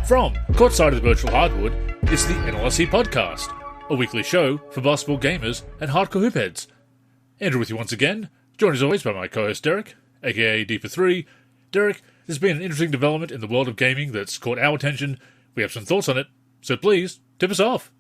From courtside of the virtual hardwood, it's the NLSC Podcast, a weekly show for basketball gamers and hardcore hoopheads. Andrew with you once again, joined as always by my co-host Derek, aka D for 3. Derek, there's been an interesting development in the world of gaming that's caught our attention. We have some thoughts on it, so please, tip us off.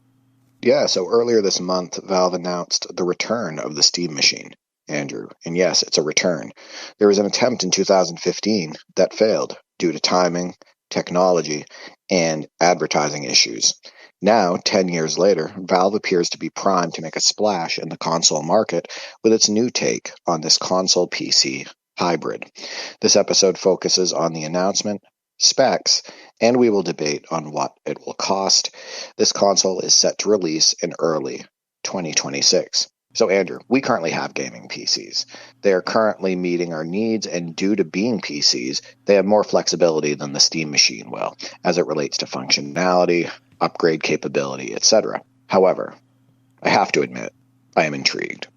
Yeah, so earlier this month, Valve announced the return of the Steam machine, Andrew. And yes, it's a return. There was an attempt in 2015 that failed due to timing, technology, and advertising issues. Now, 10 years later, Valve appears to be primed to make a splash in the console market with its new take on this console PC hybrid. This episode focuses on the announcement, specs, and we will debate on what it will cost. This console is set to release in early 2026. So, Andrew, we currently have gaming PCs. They are currently meeting our needs, and due to being PCs, they have more flexibility than the Steam machine will, as it relates to functionality, upgrade capability, etc. However, I have to admit, I am intrigued.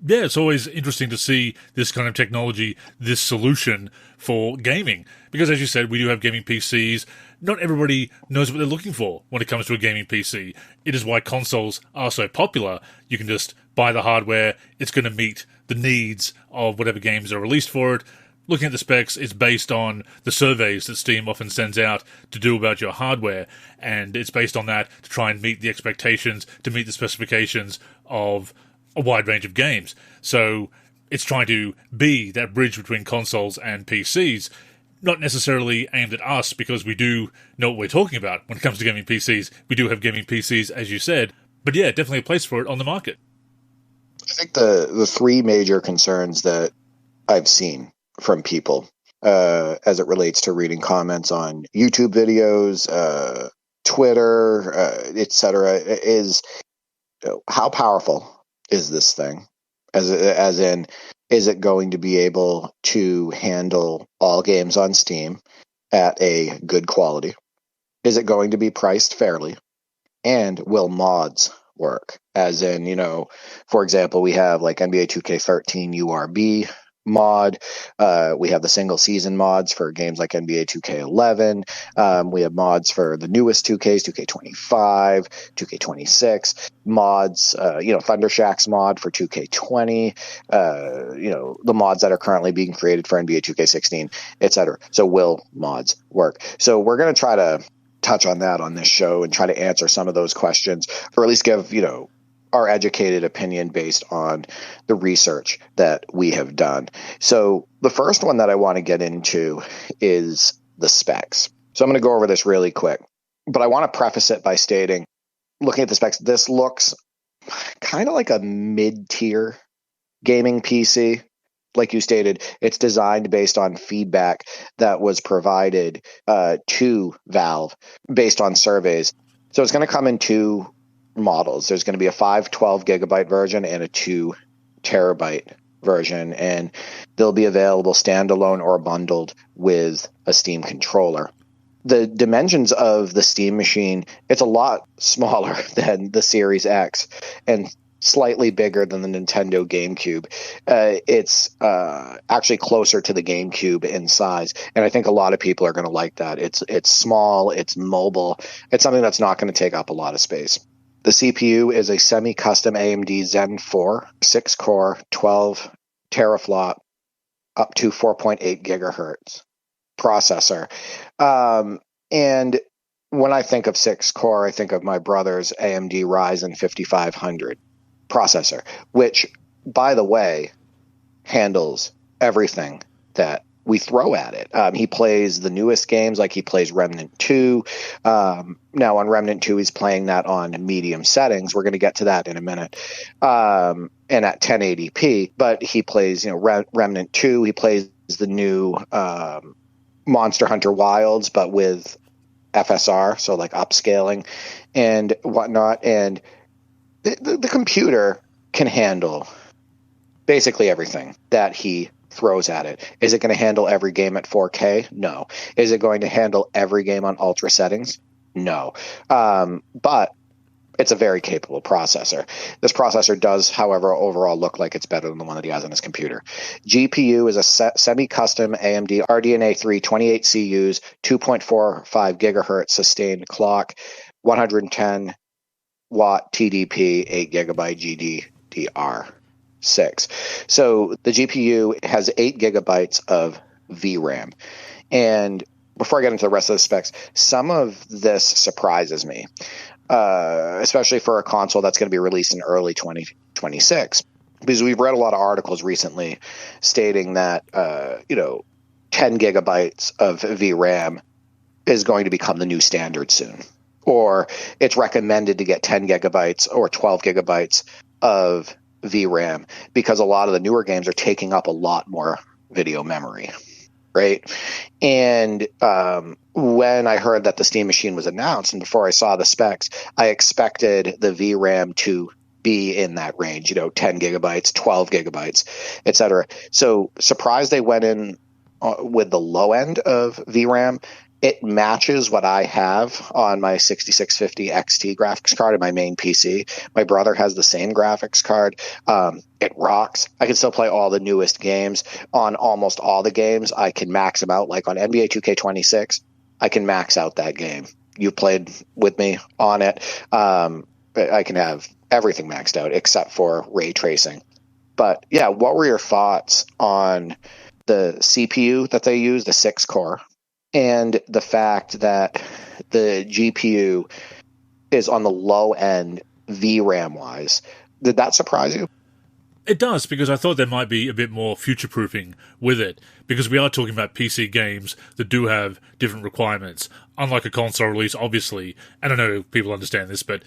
Yeah, it's always interesting to see this kind of technology, this solution for gaming. Because as you said, we do have gaming PCs. Not everybody knows what they're looking for when it comes to a gaming PC. It is why consoles are so popular. You can just buy the hardware. It's going to meet the needs of whatever games are released for it. Looking at the specs, it's based on the surveys that Steam often sends out to do about your hardware. And it's based on that to try and meet the expectations, to meet the specifications of a wide range of games. So it's trying to be that bridge between consoles and PCs, not necessarily aimed at us because we do know what we're talking about when it comes to gaming PCs. We do have gaming PCs, as you said, but yeah, definitely a place for it on the market. I think the three major concerns that I've seen from people as it relates to reading comments on YouTube videos, Twitter, etc., is how powerful is this thing? As in, is it going to be able to handle all games on Steam at a good quality? Is it going to be priced fairly? And will mods work? As in, for example, we have like NBA 2K13 URB mod. We have the single season mods for games like NBA 2K11. We have mods for the newest 2Ks, 2K25, 2K26 mods, Thundershacks mod for 2K20, the mods that are currently being created for NBA 2K16, etc. So will mods work? So we're going to try to touch on that on this show and try to answer some of those questions, or at least give, our educated opinion based on the research that we have done. So the first one that I want to get into is the specs. So I'm going to go over this really quick, but I want to preface it by stating, looking at the specs, this looks kind of like a mid-tier gaming PC. Like you stated, it's designed based on feedback that was provided to Valve based on surveys. So it's going to come in two models. There's going to be a 512 gigabyte version and a 2 terabyte version, and they'll be available standalone or bundled with a Steam controller. The dimensions of the Steam machine, it's a lot smaller than the Series X and slightly bigger than the Nintendo GameCube. It's actually closer to the GameCube in size, and I think a lot of people are going to like that. It's small, it's mobile, it's something that's not going to take up a lot of space. The CPU is a semi-custom AMD Zen 4, 6-core, 12 teraflop, up to 4.8 gigahertz processor. And when I think of 6-core, I think of my brother's AMD Ryzen 5500 processor, which, by the way, handles everything that we throw at it. He plays the newest games, like he plays Remnant 2. Now on Remnant 2, he's playing that on medium settings. We're going to get to that in a minute. And at 1080p, but he plays, Remnant 2. He plays the new Monster Hunter Wilds, but with FSR, so like upscaling and whatnot. And the computer can handle basically everything that he throws at it. Is it going to handle every game at 4K? No. Is it going to handle every game on ultra settings? No. But It's a very capable processor. This processor does, however, overall look like it's better than the one that he has on his computer. GPU is a semi-custom AMD RDNA 3 28 CUs, 2.45 gigahertz sustained clock, 110 watt TDP, 8 gigabyte GDDR6. So the GPU has 8 gigabytes of VRAM. And before I get into the rest of the specs, some of this surprises me. Especially for a console that's going to be released in early 2026. Because we've read a lot of articles recently stating that, 10 gigabytes of VRAM is going to become the new standard soon. Or it's recommended to get 10 gigabytes or 12 gigabytes of VRAM because a lot of the newer games are taking up a lot more video memory. Right. And when I heard that the Steam Machine was announced and before I saw the specs, I expected the VRAM to be in that range, 10 gigabytes, 12 gigabytes, et cetera. So surprised they went in with the low end of VRAM. It matches what I have on my 6650 XT graphics card in my main PC. My brother has the same graphics card. It rocks. I can still play all the newest games. On almost all the games, I can max them out. Like on NBA 2K26, I can max out that game. You played with me on it. I can have everything maxed out except for ray tracing. But yeah, what were your thoughts on the CPU that they use, the 6-core? And the fact that the GPU is on the low end VRAM wise. Did that surprise you? It does, because I thought there might be a bit more future-proofing with it, because we are talking about PC games that do have different requirements, unlike a console release, obviously. And I know people understand this, but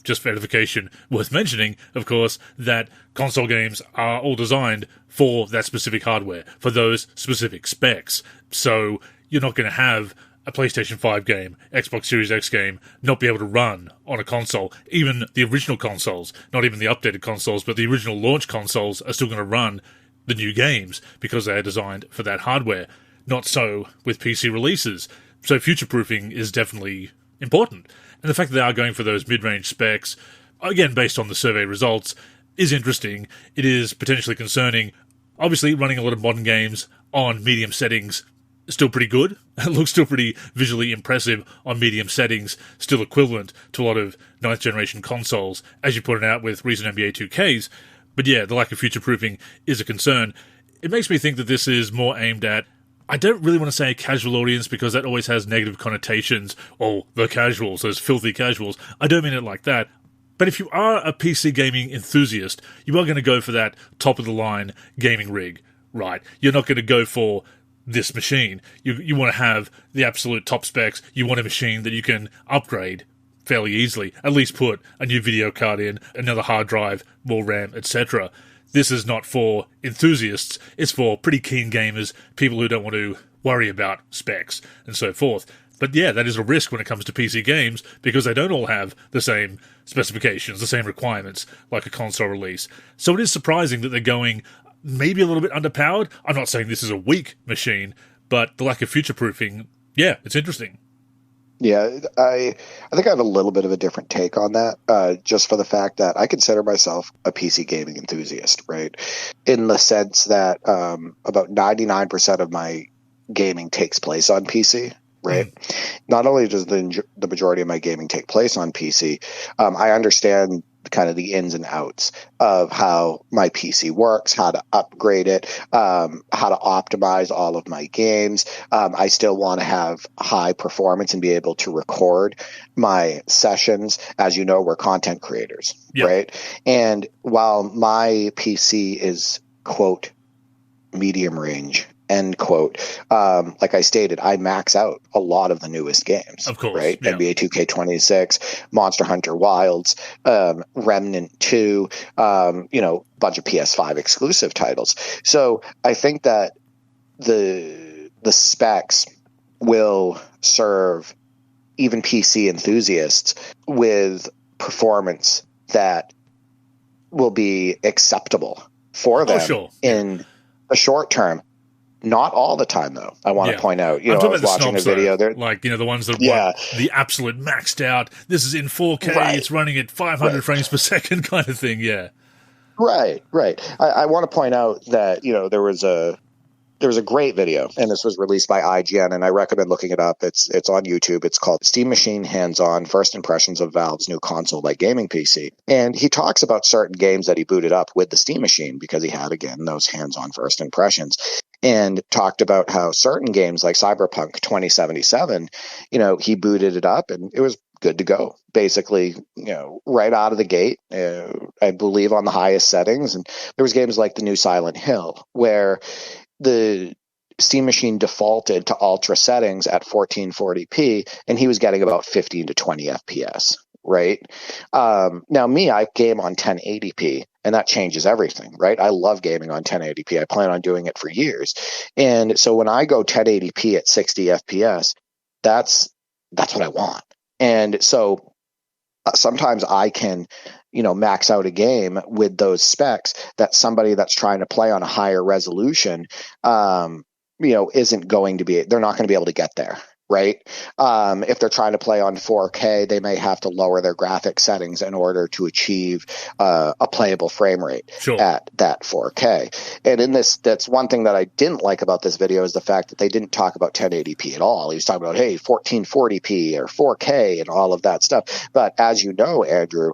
just for edification, worth mentioning, of course, that console games are all designed for that specific hardware, for those specific specs. So you're not going to have a PlayStation 5 game, Xbox Series X game, not be able to run on a console. Even the original consoles, not even the updated consoles, but the original launch consoles are still going to run the new games because they are designed for that hardware. Not so with PC releases. So future-proofing is definitely important. And the fact that they are going for those mid-range specs, again, based on the survey results, is interesting. It is potentially concerning. Obviously, running a lot of modern games on medium settings is still pretty good. It looks still pretty visually impressive on medium settings, still equivalent to a lot of 9th generation consoles, as you pointed out with recent NBA 2Ks. But yeah, the lack of future-proofing is a concern. It makes me think that this is more aimed at, I don't really want to say a casual audience because that always has negative connotations, or the casuals, those filthy casuals. I don't mean it like that. But if you are a PC gaming enthusiast, you are going to go for that top-of-the-line gaming rig, right? You're not going to go for this machine. You want to have the absolute top specs. You want a machine that you can upgrade fairly easily. At least put a new video card in, another hard drive, more RAM, etc. This is not for enthusiasts. It's for pretty keen gamers, people who don't want to worry about specs and so forth. But yeah, that is a risk when it comes to PC games because they don't all have the same specifications, the same requirements like a console release. So it is surprising that they're going maybe a little bit underpowered. I'm not saying this is a weak machine, but the lack of future-proofing, yeah, it's interesting. Yeah, I think I have a little bit of a different take on that, just for the fact that I consider myself a PC gaming enthusiast, right? In the sense that about 99% of my gaming takes place on PC, right? Not only does the majority of my gaming take place on PC, I understand kind of the ins and outs of how my PC works, how to upgrade it, how to optimize all of my games. I still want to have high performance and be able to record my sessions. As you know, we're content creators, right? And while my PC is, quote, medium range, end quote. Like I stated, I max out a lot of the newest games. Of course. Right? Yeah. NBA 2K26, Monster Hunter Wilds, Remnant 2, bunch of PS5 exclusive titles. So I think that the specs will serve even PC enthusiasts with performance that will be acceptable for them in the short term. Not all the time, though. I want to point out. I'm I was watching a video there. Like, the ones that want the absolute maxed out, this is in 4K, it's running at 500 frames per second kind of thing, Right. I want to point out that, there was a great video, and this was released by IGN, and I recommend looking it up. It's on YouTube. It's called Steam Machine Hands-On First Impressions of Valve's New Console-like Gaming PC. And he talks about certain games that he booted up with the Steam Machine because he had, again, those hands-on first impressions. And talked about how certain games like Cyberpunk 2077, he booted it up and it was good to go. Basically, right out of the gate, I believe on the highest settings. And there was games like the new Silent Hill where the Steam Machine defaulted to ultra settings at 1440p, and he was getting about 15 to 20 FPS. Right. Now, I game on 1080p, and that changes everything. Right. I love gaming on 1080p. I plan on doing it for years. And so when I go 1080p at 60 FPS, that's what I want. And so sometimes I can, max out a game with those specs that somebody that's trying to play on a higher resolution, isn't going to be, they're not going to be able to get there. Right. If they're trying to play on 4K, they may have to lower their graphic settings in order to achieve a playable frame rate at that 4K. And in this, that's one thing that I didn't like about this video is the fact that they didn't talk about 1080p at all. He was talking about, 1440p or 4K and all of that stuff. But as you know, Andrew,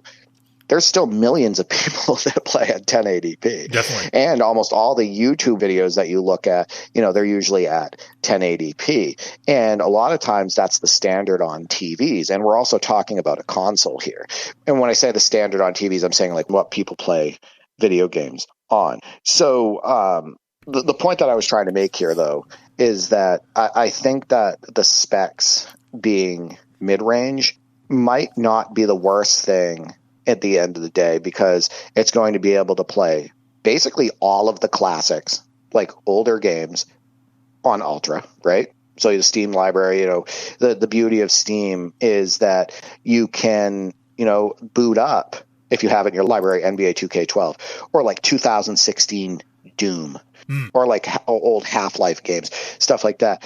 there's still millions of people that play at 1080p. Definitely. And almost all the YouTube videos that you look at, they're usually at 1080p. And a lot of times that's the standard on TVs. And we're also talking about a console here. And when I say the standard on TVs, I'm saying like what people play video games on. So the point that I was trying to make here, though, is that I think that the specs being mid-range might not be the worst thing at the end of the day, because it's going to be able to play basically all of the classics, like older games, on Ultra, right? So the Steam library, the beauty of Steam is that you can, boot up, if you have it in your library, NBA 2K12, or like 2016 Doom, or like old Half-Life games, stuff like that.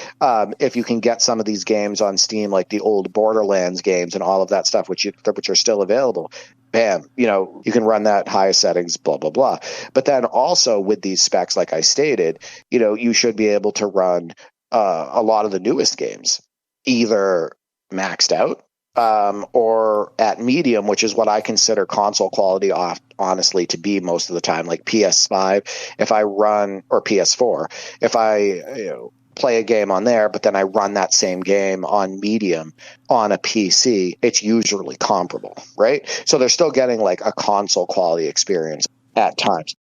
If you can get some of these games on Steam, like the old Borderlands games and all of that stuff, which are still available, bam, you can run that highest settings, blah, blah, blah. But then also with these specs, like I stated, you should be able to run a lot of the newest games, either maxed out or at medium, which is what I consider console quality honestly to be most of the time, like PS5, if I run, or PS4, if I play a game on there, but then I run that same game on medium on a PC, it's usually comparable, right? So they're still getting like a console quality experience at times.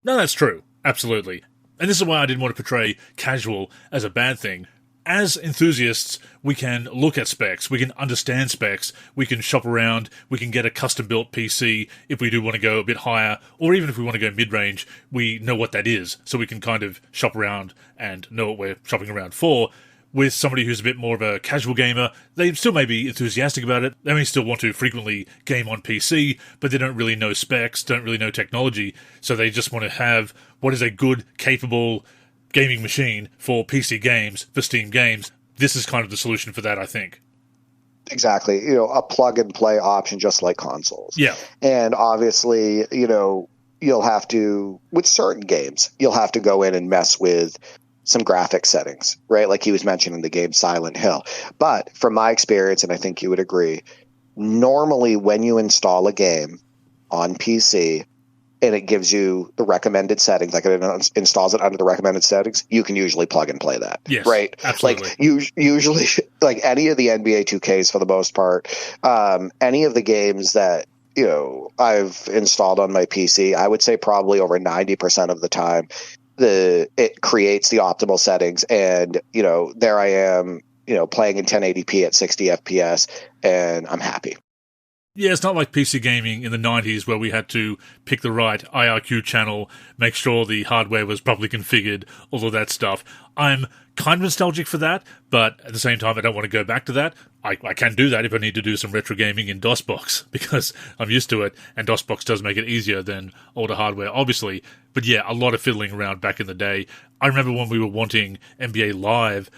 No, that's true. Absolutely. And this is why I didn't want to portray casual as a bad thing. As enthusiasts, we can look at specs, we can understand specs, we can shop around, we can get a custom-built PC if we do want to go a bit higher, or even if we want to go mid-range, we know what that is, so we can kind of shop around and know what we're shopping around for. With somebody who's a bit more of a casual gamer, they still may be enthusiastic about it, they may still want to frequently game on PC, but they don't really know specs, don't really know technology, so they just want to have what is a good, capable gaming machine for PC games, for Steam games. This is kind of the solution for that, I think. Exactly. A plug-and-play option just like consoles. Yeah. And obviously, you'll have to, with certain games, you'll have to go in and mess with some graphic settings, right? Like he was mentioning the game Silent Hill. But from my experience, and I think you would agree, normally when you install a game on PC, and it gives you the recommended settings, like it installs it under the recommended settings, you can usually plug and play that. Yes, right? Absolutely. Like usually, like any of the NBA 2Ks for the most part, any of the games that I've installed on my PC, I would say probably over 90% of the time, it creates the optimal settings, and there I am, playing in 1080p at 60 FPS, and I'm happy. Yeah, it's not like PC gaming in the 90s where we had to pick the right IRQ channel, make sure the hardware was properly configured, all of that stuff. I'm kind of nostalgic for that, but at the same time, I don't want to go back to that. I can do that if I need to do some retro gaming in DOSBox, because I'm used to it, and DOSBox does make it easier than older hardware, obviously. But yeah, a lot of fiddling around back in the day. I remember when we were wanting NBA Live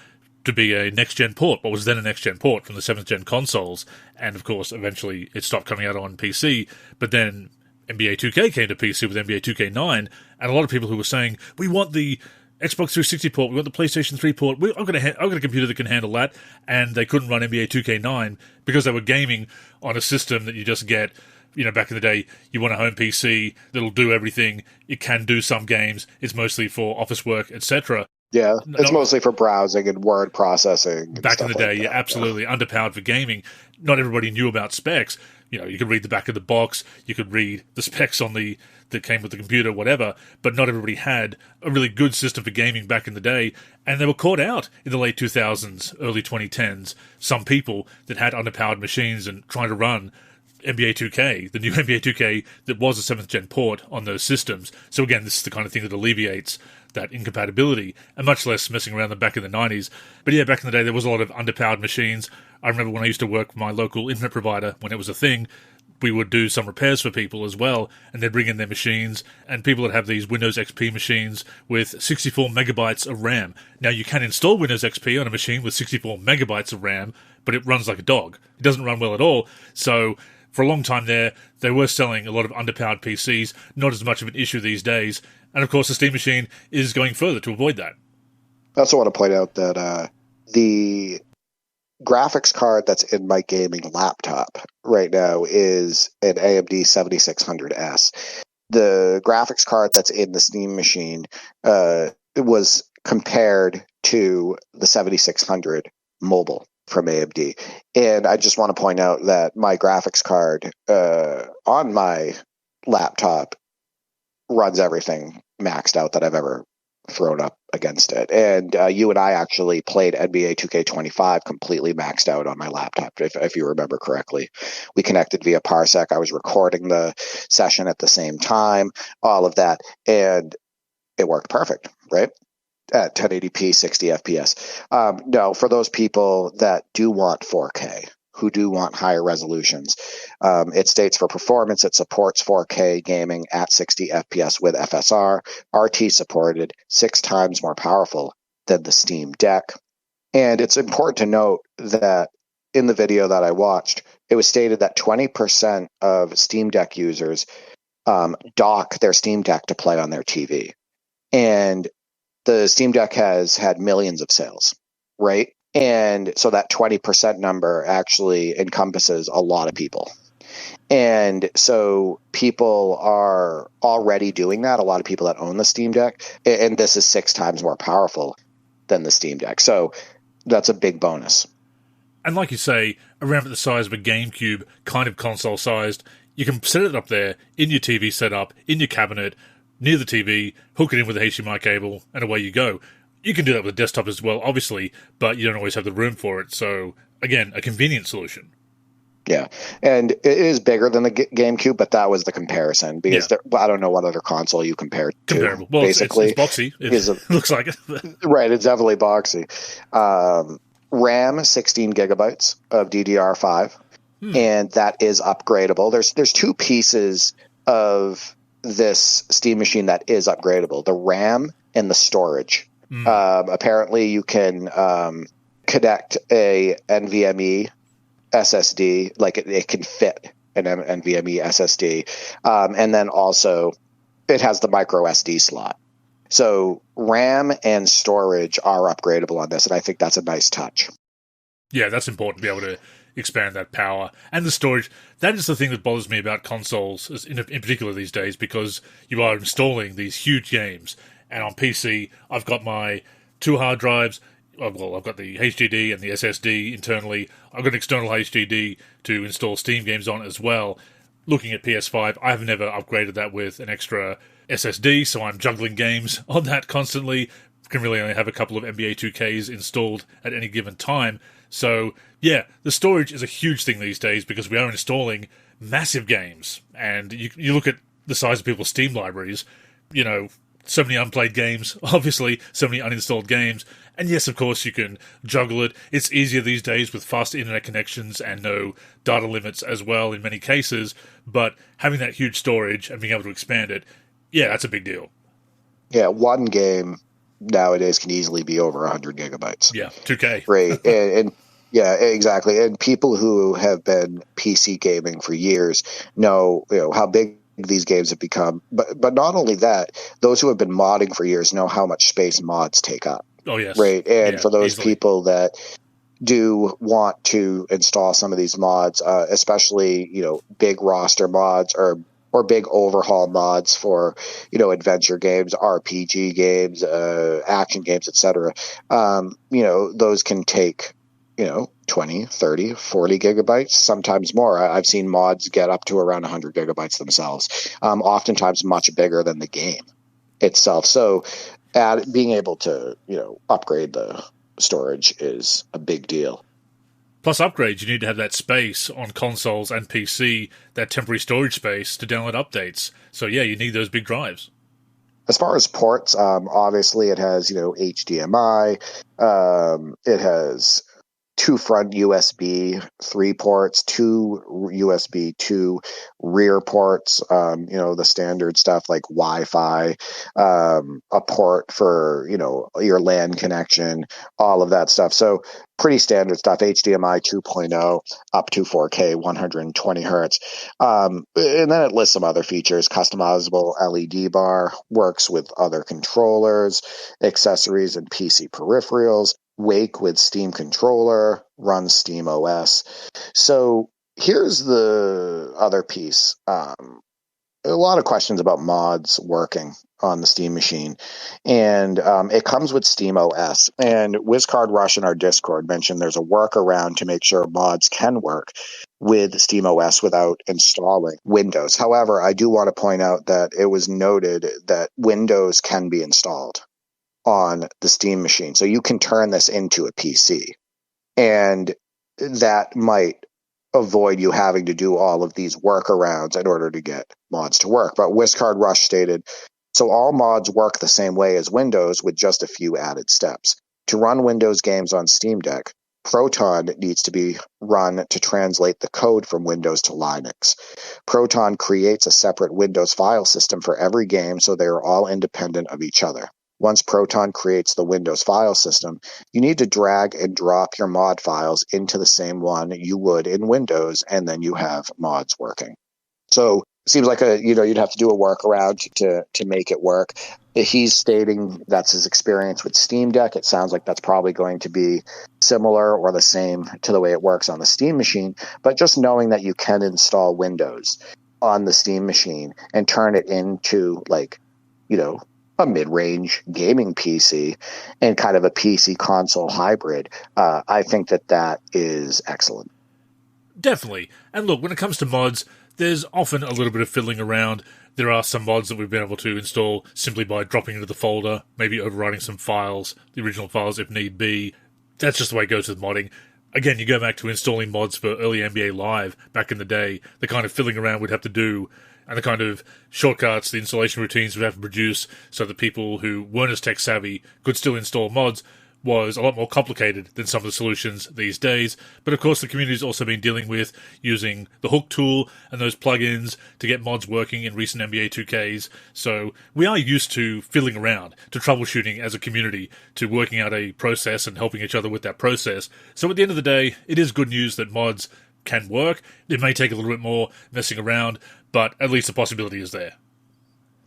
to be a next-gen port, what was then a next-gen port from the 7th-gen consoles, and of course, eventually it stopped coming out on PC, but then NBA 2K came to PC with NBA 2K9, and a lot of people who were saying, we want the Xbox 360 port, we want the PlayStation 3 port, I've got a computer that can handle that, and they couldn't run NBA 2K9 because they were gaming on a system that you just get. You know, back in the day, you want a home PC that'll do everything, it can do some games, it's mostly for office work, etc. Yeah, it's mostly for browsing and word processing. Back in the day, yeah, absolutely. Yeah. Underpowered for gaming. Not everybody knew about specs. You know, you could read the back of the box, you could read the specs on that came with the computer, whatever, but not everybody had a really good system for gaming back in the day, and they were caught out in the late 2000s, early 2010s. Some people that had underpowered machines and trying to run NBA 2K, the new NBA 2K that was a 7th-gen port on those systems. So again, this is the kind of thing that alleviates that incompatibility, and much less messing around them back in the 90s. But yeah, back in the day, there was a lot of underpowered machines. I remember when I used to work for my local internet provider, when it was a thing, we would do some repairs for people as well, and they'd bring in their machines, and people that have these Windows XP machines with 64 megabytes of RAM. Now, you can install Windows XP on a machine with 64 megabytes of RAM, but it runs like a dog. It doesn't run well at all, so for a long time there, they were selling a lot of underpowered PCs, not as much of an issue these days. And of course, the Steam Machine is going further to avoid that. I also want to point out that the graphics card that's in my gaming laptop right now is an AMD 7600S. The graphics card that's in the Steam Machine it was compared to the 7600 mobile from AMD. And I just want to point out that my graphics card on my laptop runs everything maxed out that I've ever thrown up against it. And you and I actually played NBA 2K25 completely maxed out on my laptop, if you remember correctly. We connected via Parsec. I was recording the session at the same time, all of that, and it worked perfect, right? At 1080p, 60 FPS. No, for those people that do want 4K, who do want higher resolutions, it states for performance, it supports 4K gaming at 60 FPS with FSR, RT supported, 6 times more powerful than the Steam Deck. And it's important to note that in the video that I watched, it was stated that 20% of Steam Deck users dock their Steam Deck to play on their TV. And the Steam Deck has had millions of sales, right? And so that 20% number actually encompasses a lot of people. And so people are already doing that, a lot of people that own the Steam Deck, and this is 6 times more powerful than the Steam Deck. So that's a big bonus. And like you say, around the size of a GameCube, kind of console-sized, you can set it up there, in your TV setup, in your cabinet, near the TV, hook it in with a HDMI cable, and away you go. You can do that with a desktop as well, obviously, but you don't always have the room for it. So, again, a convenient solution. Yeah, and it is bigger than the GameCube, but that was the comparison, because I don't know what other console you compared to. Comparable. Well, basically, it's boxy. It looks like it. Right, it's definitely boxy. RAM, 16 gigabytes of DDR5, and that is upgradable. There's 2 pieces of this Steam Machine that is upgradable: the RAM and the storage. Apparently, you can connect a NVMe SSD, like it can fit an NVMe SSD, and then also it has the micro SD slot. So RAM and storage are upgradable on this, and I think that's a nice touch. Yeah, that's important to be able to expand that power. And the storage, that is the thing that bothers me about consoles, in particular these days, because you are installing these huge games. And on PC, I've got my 2 hard drives. Well, I've got the HDD and the SSD internally. I've got an external HDD to install Steam games on as well. Looking at PS5, I've never upgraded that with an extra SSD, so I'm juggling games on that constantly. Can really only have a couple of NBA 2Ks installed at any given time. So, yeah, the storage is a huge thing these days because we are installing massive games. And you look at the size of people's Steam libraries, so many unplayed games, obviously, so many uninstalled games. And yes, of course, you can juggle it. It's easier these days with fast internet connections and no data limits as well in many cases. But having that huge storage and being able to expand it, yeah, that's a big deal. Yeah, one game nowadays can easily be over 100 gigabytes. Yeah, 2K. Right. And yeah, exactly. And people who have been PC gaming for years know, how big these games have become. But not only that, those who have been modding for years know how much space mods take up. Oh, yes. Right. And yeah, for those easily. people that do want to install some of these mods, especially, big roster mods or big overhaul mods for, adventure games, RPG games, action games, etc. Those can take, 20, 30, 40 gigabytes, sometimes more. I've seen mods get up to around 100 gigabytes themselves, oftentimes much bigger than the game itself. So being able to, upgrade the storage is a big deal. Plus upgrades, you need to have that space on consoles and PC, that temporary storage space to download updates. So yeah, you need those big drives. As far as ports, obviously it has, HDMI. It has 2 front USB 3 ports, 2 USB 2 rear ports, the standard stuff like Wi-Fi, a port for, your LAN connection, all of that stuff. So pretty standard stuff, HDMI 2.0 up to 4K, 120 hertz. And then it lists some other features, customizable LED bar, works with other controllers, accessories and PC peripherals, Wake with Steam controller, runs Steam OS. So here's the other piece. A lot of questions about mods working on the Steam machine. And it comes with Steam OS. And WizCard Rush in our Discord mentioned there's a workaround to make sure mods can work with Steam OS without installing Windows. However, I do want to point out that it was noted that Windows can be installed on the Steam machine. So you can turn this into a PC. And that might avoid you having to do all of these workarounds in order to get mods to work. But WizCard Rush stated, so all mods work the same way as Windows with just a few added steps. To run Windows games on Steam Deck, Proton needs to be run to translate the code from Windows to Linux. Proton creates a separate Windows file system for every game, so they are all independent of each other. Once Proton creates the Windows file system, you need to drag and drop your mod files into the same one you would in Windows, and then you have mods working. So it seems like you'd have to do a workaround to make it work. He's stating that's his experience with Steam Deck. It sounds like that's probably going to be similar or the same to the way it works on the Steam machine. But just knowing that you can install Windows on the Steam machine and turn it into a mid-range gaming PC and kind of a PC console hybrid, I think that is excellent. Definitely. And look, when it comes to mods, there's often a little bit of fiddling around. There are some mods that we've been able to install simply by dropping into the folder, maybe overwriting some files, the original files if need be. That's just the way it goes with modding. Again, you go back to installing mods for early NBA Live back in the day, the kind of fiddling around we'd have to do, and the kind of shortcuts, the installation routines we'd have to produce so that people who weren't as tech savvy could still install mods was a lot more complicated than some of the solutions these days. But of course, the community's also been dealing with using the Hook tool and those plugins to get mods working in recent NBA 2Ks. So we are used to fiddling around, to troubleshooting as a community, to working out a process and helping each other with that process. So at the end of the day, it is good news that mods can work. It may take a little bit more messing around, but at least the possibility is there.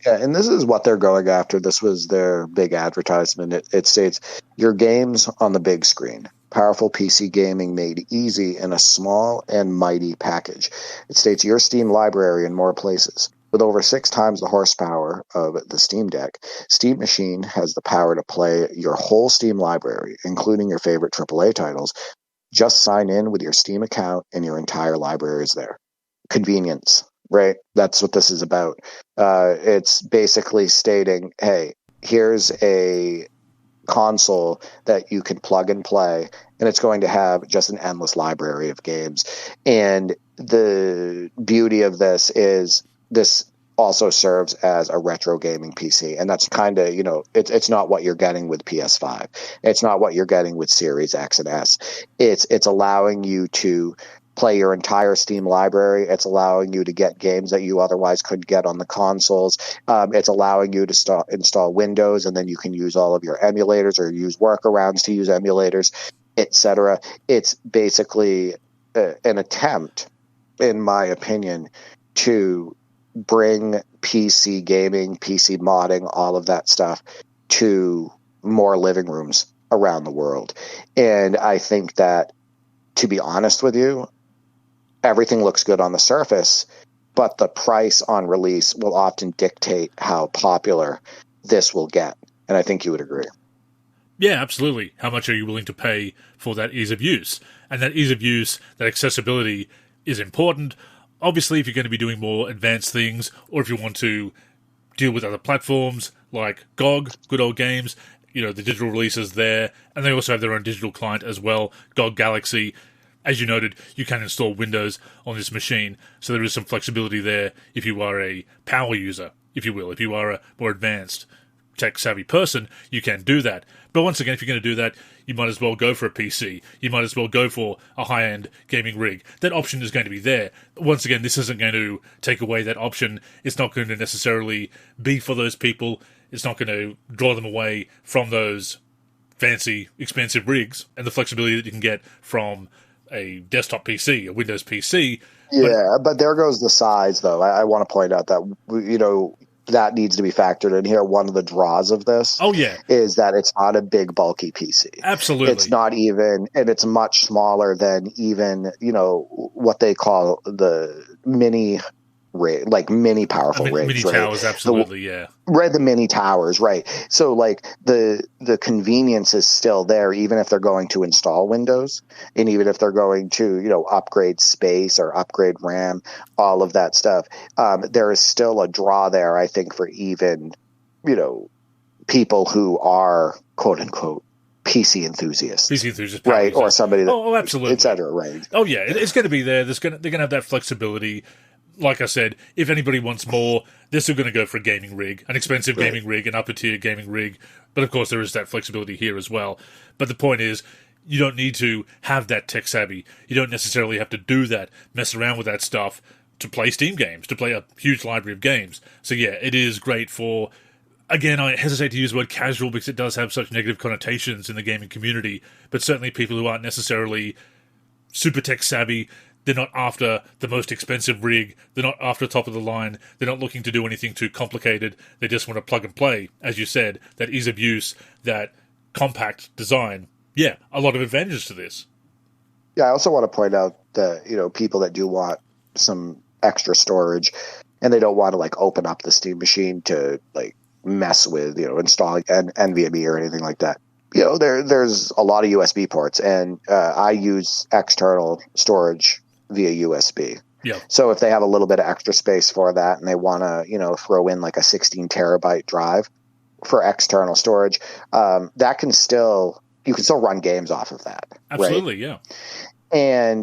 Yeah, and this is what they're going after. This was their big advertisement. It states, your games on the big screen. Powerful PC gaming made easy in a small and mighty package. It states your Steam library in more places. With over 6 times the horsepower of the Steam Deck, Steam Machine has the power to play your whole Steam library, including your favorite AAA titles. Just sign in with your Steam account and your entire library is there. Convenience. Right? That's what this is about. It's basically stating, hey, here's a console that you can plug and play, and it's going to have just an endless library of games. And the beauty of this is this also serves as a retro gaming PC, and that's kind of, it's not what you're getting with PS5. It's not what you're getting with Series X and S. It's allowing you to play your entire Steam library. It's allowing you to get games that you otherwise couldn't get on the consoles. It's allowing you to install Windows, and then you can use all of your emulators or use workarounds to use emulators, etc. It's basically an attempt, in my opinion, to bring PC gaming, PC modding, all of that stuff to more living rooms around the world. And I think that, to be honest with you, everything looks good on the surface, but the price on release will often dictate how popular this will get. And I think you would agree. Yeah, absolutely. How much are you willing to pay for that ease of use? And that ease of use, that accessibility is important. Obviously, if you're going to be doing more advanced things, or if you want to deal with other platforms like GOG, Good Old Games, the digital releases there, and they also have their own digital client as well, GOG Galaxy. As you noted, you can install Windows on this machine, so there is some flexibility there if you are a power user, if you will. If you are a more advanced, tech-savvy person, you can do that. But once again, if you're going to do that, you might as well go for a PC. You might as well go for a high-end gaming rig. That option is going to be there. Once again, this isn't going to take away that option. It's not going to necessarily be for those people. It's not going to draw them away from those fancy, expensive rigs and the flexibility that you can get from a desktop PC, a Windows PC. Yeah, but there goes the size, though. I want to point out that, that needs to be factored in here. One of the draws of this is that it's not a big, bulky PC. Absolutely. It's not even, and it's much smaller than even, what they call the mini rig, like mini powerful rigs. Mini towers, absolutely, yeah. Right, the mini towers, right. So, like, the convenience is still there, even if they're going to install Windows, and even if they're going to, upgrade space or upgrade RAM, all of that stuff. There is still a draw there, I think, for even, people who are, quote unquote, PC enthusiasts, right? Or somebody that, absolutely, et cetera, right? Oh yeah, it's going to be there. They're going to have that flexibility. Like I said, if anybody wants more, they're still going to go for a gaming rig, an expensive gaming rig, an upper-tier gaming rig. But, of course, there is that flexibility here as well. But the point is, you don't need to have that tech savvy. You don't necessarily have to do that, mess around with that stuff to play Steam games, to play a huge library of games. So, yeah, it is great for... Again, I hesitate to use the word casual because it does have such negative connotations in the gaming community. But certainly people who aren't necessarily super tech savvy... They're not after the most expensive rig. They're not after top of the line. They're not looking to do anything too complicated. They just want to plug and play, as you said, that ease of use, that compact design. Yeah, a lot of advantages to this. Yeah, I also want to point out that, people that do want some extra storage and they don't want to, like, open up the Steam machine to, like, mess with, installing NVMe or anything like that. There's a lot of USB ports, and I use external storage via USB. Yeah. So if they have a little bit of extra space for that and they want to, throw in like a 16 terabyte drive for external storage, you can still run games off of that. Absolutely. Right? Yeah.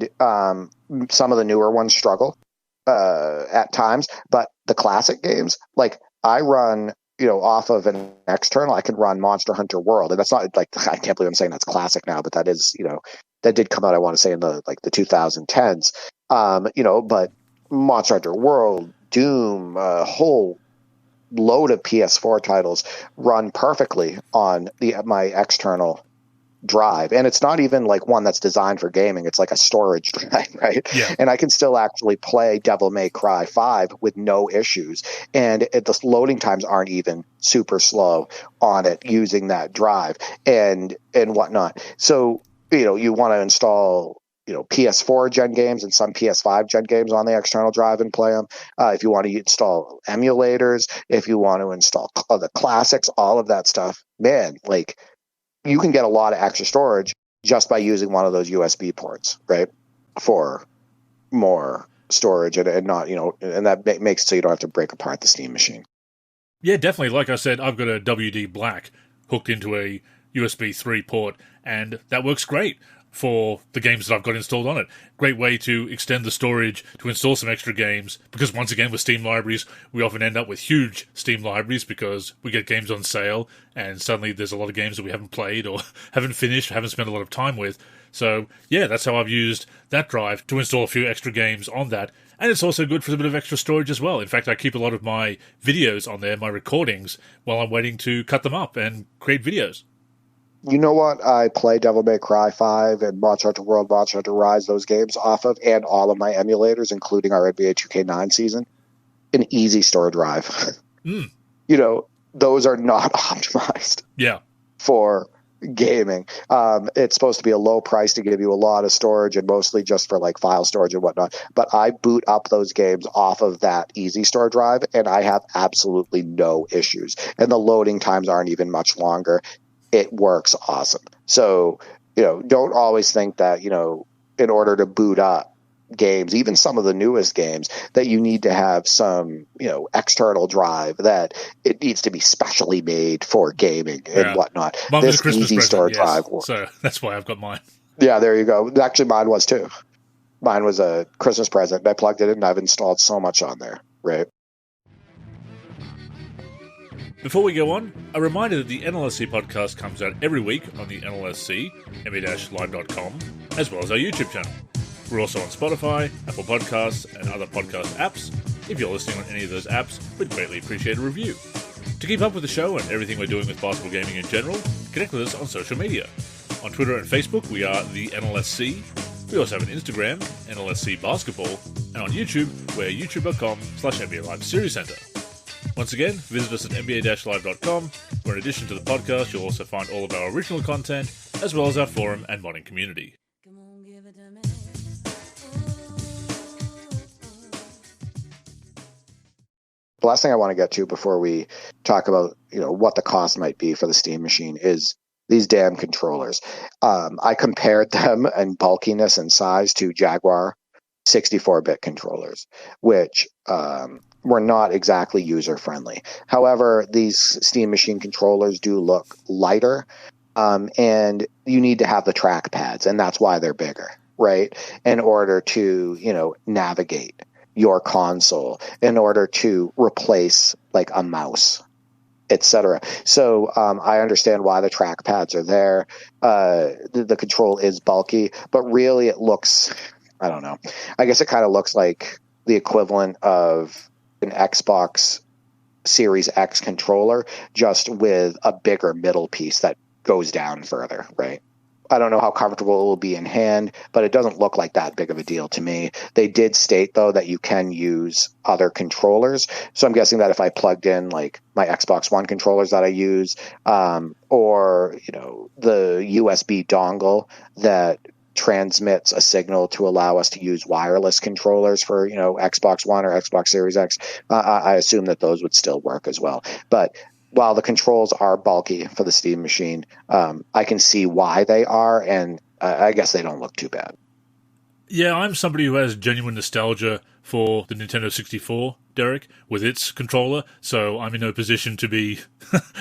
And some of the newer ones struggle at times, but the classic games, like I run, off of an external, I can run Monster Hunter World. And that's not like, I can't believe I'm saying that's classic now, but that is, that did come out, I want to say in the 2010s, but Monster Hunter World, Doom, a whole load of PS4 titles run perfectly on my external drive. And it's not even like one that's designed for gaming. It's like a storage drive, right? Yeah. And I can still actually play Devil May Cry 5 with no issues. And the loading times aren't even super slow on it using that drive and whatnot. So, you want to install, PS4 gen games and some PS5 gen games on the external drive and play them. If you want to install emulators, if you want to install the classics, all of that stuff, man, like, you can get a lot of extra storage just by using one of those USB ports, right? For more storage and not, and that makes it so you don't have to break apart the Steam machine. Yeah, definitely. Like I said, I've got a WD Black hooked into a USB 3 port, and that works great for the games that I've got installed on it. Great way to extend the storage, to install some extra games, because once again with Steam libraries, we often end up with huge Steam libraries because we get games on sale, and suddenly there's a lot of games that we haven't played or haven't finished, haven't spent a lot of time with. So yeah, that's how I've used that drive to install a few extra games on that. And it's also good for a bit of extra storage as well. In fact, I keep a lot of my videos on there, my recordings, while I'm waiting to cut them up and create videos. You know what I play Devil May Cry 5 and Monster Hunter World, Monster Hunter Rise, those games off of, and all of my emulators, including our NBA 2K9 season? An easy store drive. Mm. You know, those are not optimized for gaming. It's supposed to be a low price to give you a lot of storage and mostly just for like file storage and whatnot. But I boot up those games off of that easy store drive and I have absolutely no issues. And the loading times aren't even much longer. It works awesome. So, you know, don't always think that, you know, in order to boot up games, even some of the newest games, that you need to have some, you know, external drive, that it needs to be specially made for gaming and whatnot. Mine was a Christmas easy present, store drive. So that's why I've got mine. Yeah, there you go. Actually, mine was too. Mine was a Christmas present. I plugged it in and I've installed so much on there, right? Before we go on, a reminder that the NLSC podcast comes out every week on the NLSC, NBA-live.com, as well as our YouTube channel. We're also on Spotify, Apple Podcasts, and other podcast apps. If you're listening on any of those apps, we'd greatly appreciate a review. To keep up with the show and everything we're doing with basketball gaming in general, connect with us on social media. On Twitter and Facebook, we are the NLSC. We also have an Instagram, NLSC Basketball, and on YouTube, we're youtube.com/NBA Live Series Center. Once again, visit us at nba-live.com, where in addition to the podcast, you'll also find all of our original content, as well as our forum and modding community. The last thing I want to get to before we talk about, you know, what the cost might be for the Steam Machine is these damn controllers. I compared them in bulkiness and size to Jaguar 64-bit controllers, which were not exactly user-friendly. However, these Steam Machine controllers do look lighter, and you need to have the track pads, and that's why they're bigger, right? In order to, you know, navigate your console, in order to replace like a mouse, etc. So I understand why the track pads are there. The control is bulky, but really it looks, I don't know, I guess it kind of looks like the equivalent of an Xbox Series X controller, just with a bigger middle piece that goes down further, right? I don't know how comfortable it will be in hand, but it doesn't look like that big of a deal to me. They did state, though, that you can use other controllers. So I'm guessing that if I plugged in like my Xbox One controllers that I use, or, you know, the USB dongle that transmits a signal to allow us to use wireless controllers for, you know, Xbox One or Xbox Series X, I assume that those would still work as well. But while the controls are bulky for the Steam Machine, I can see why they are, and I guess they don't look too bad. Yeah, I'm somebody who has genuine nostalgia for the Nintendo 64, Derek, with its controller, so I'm in no position to be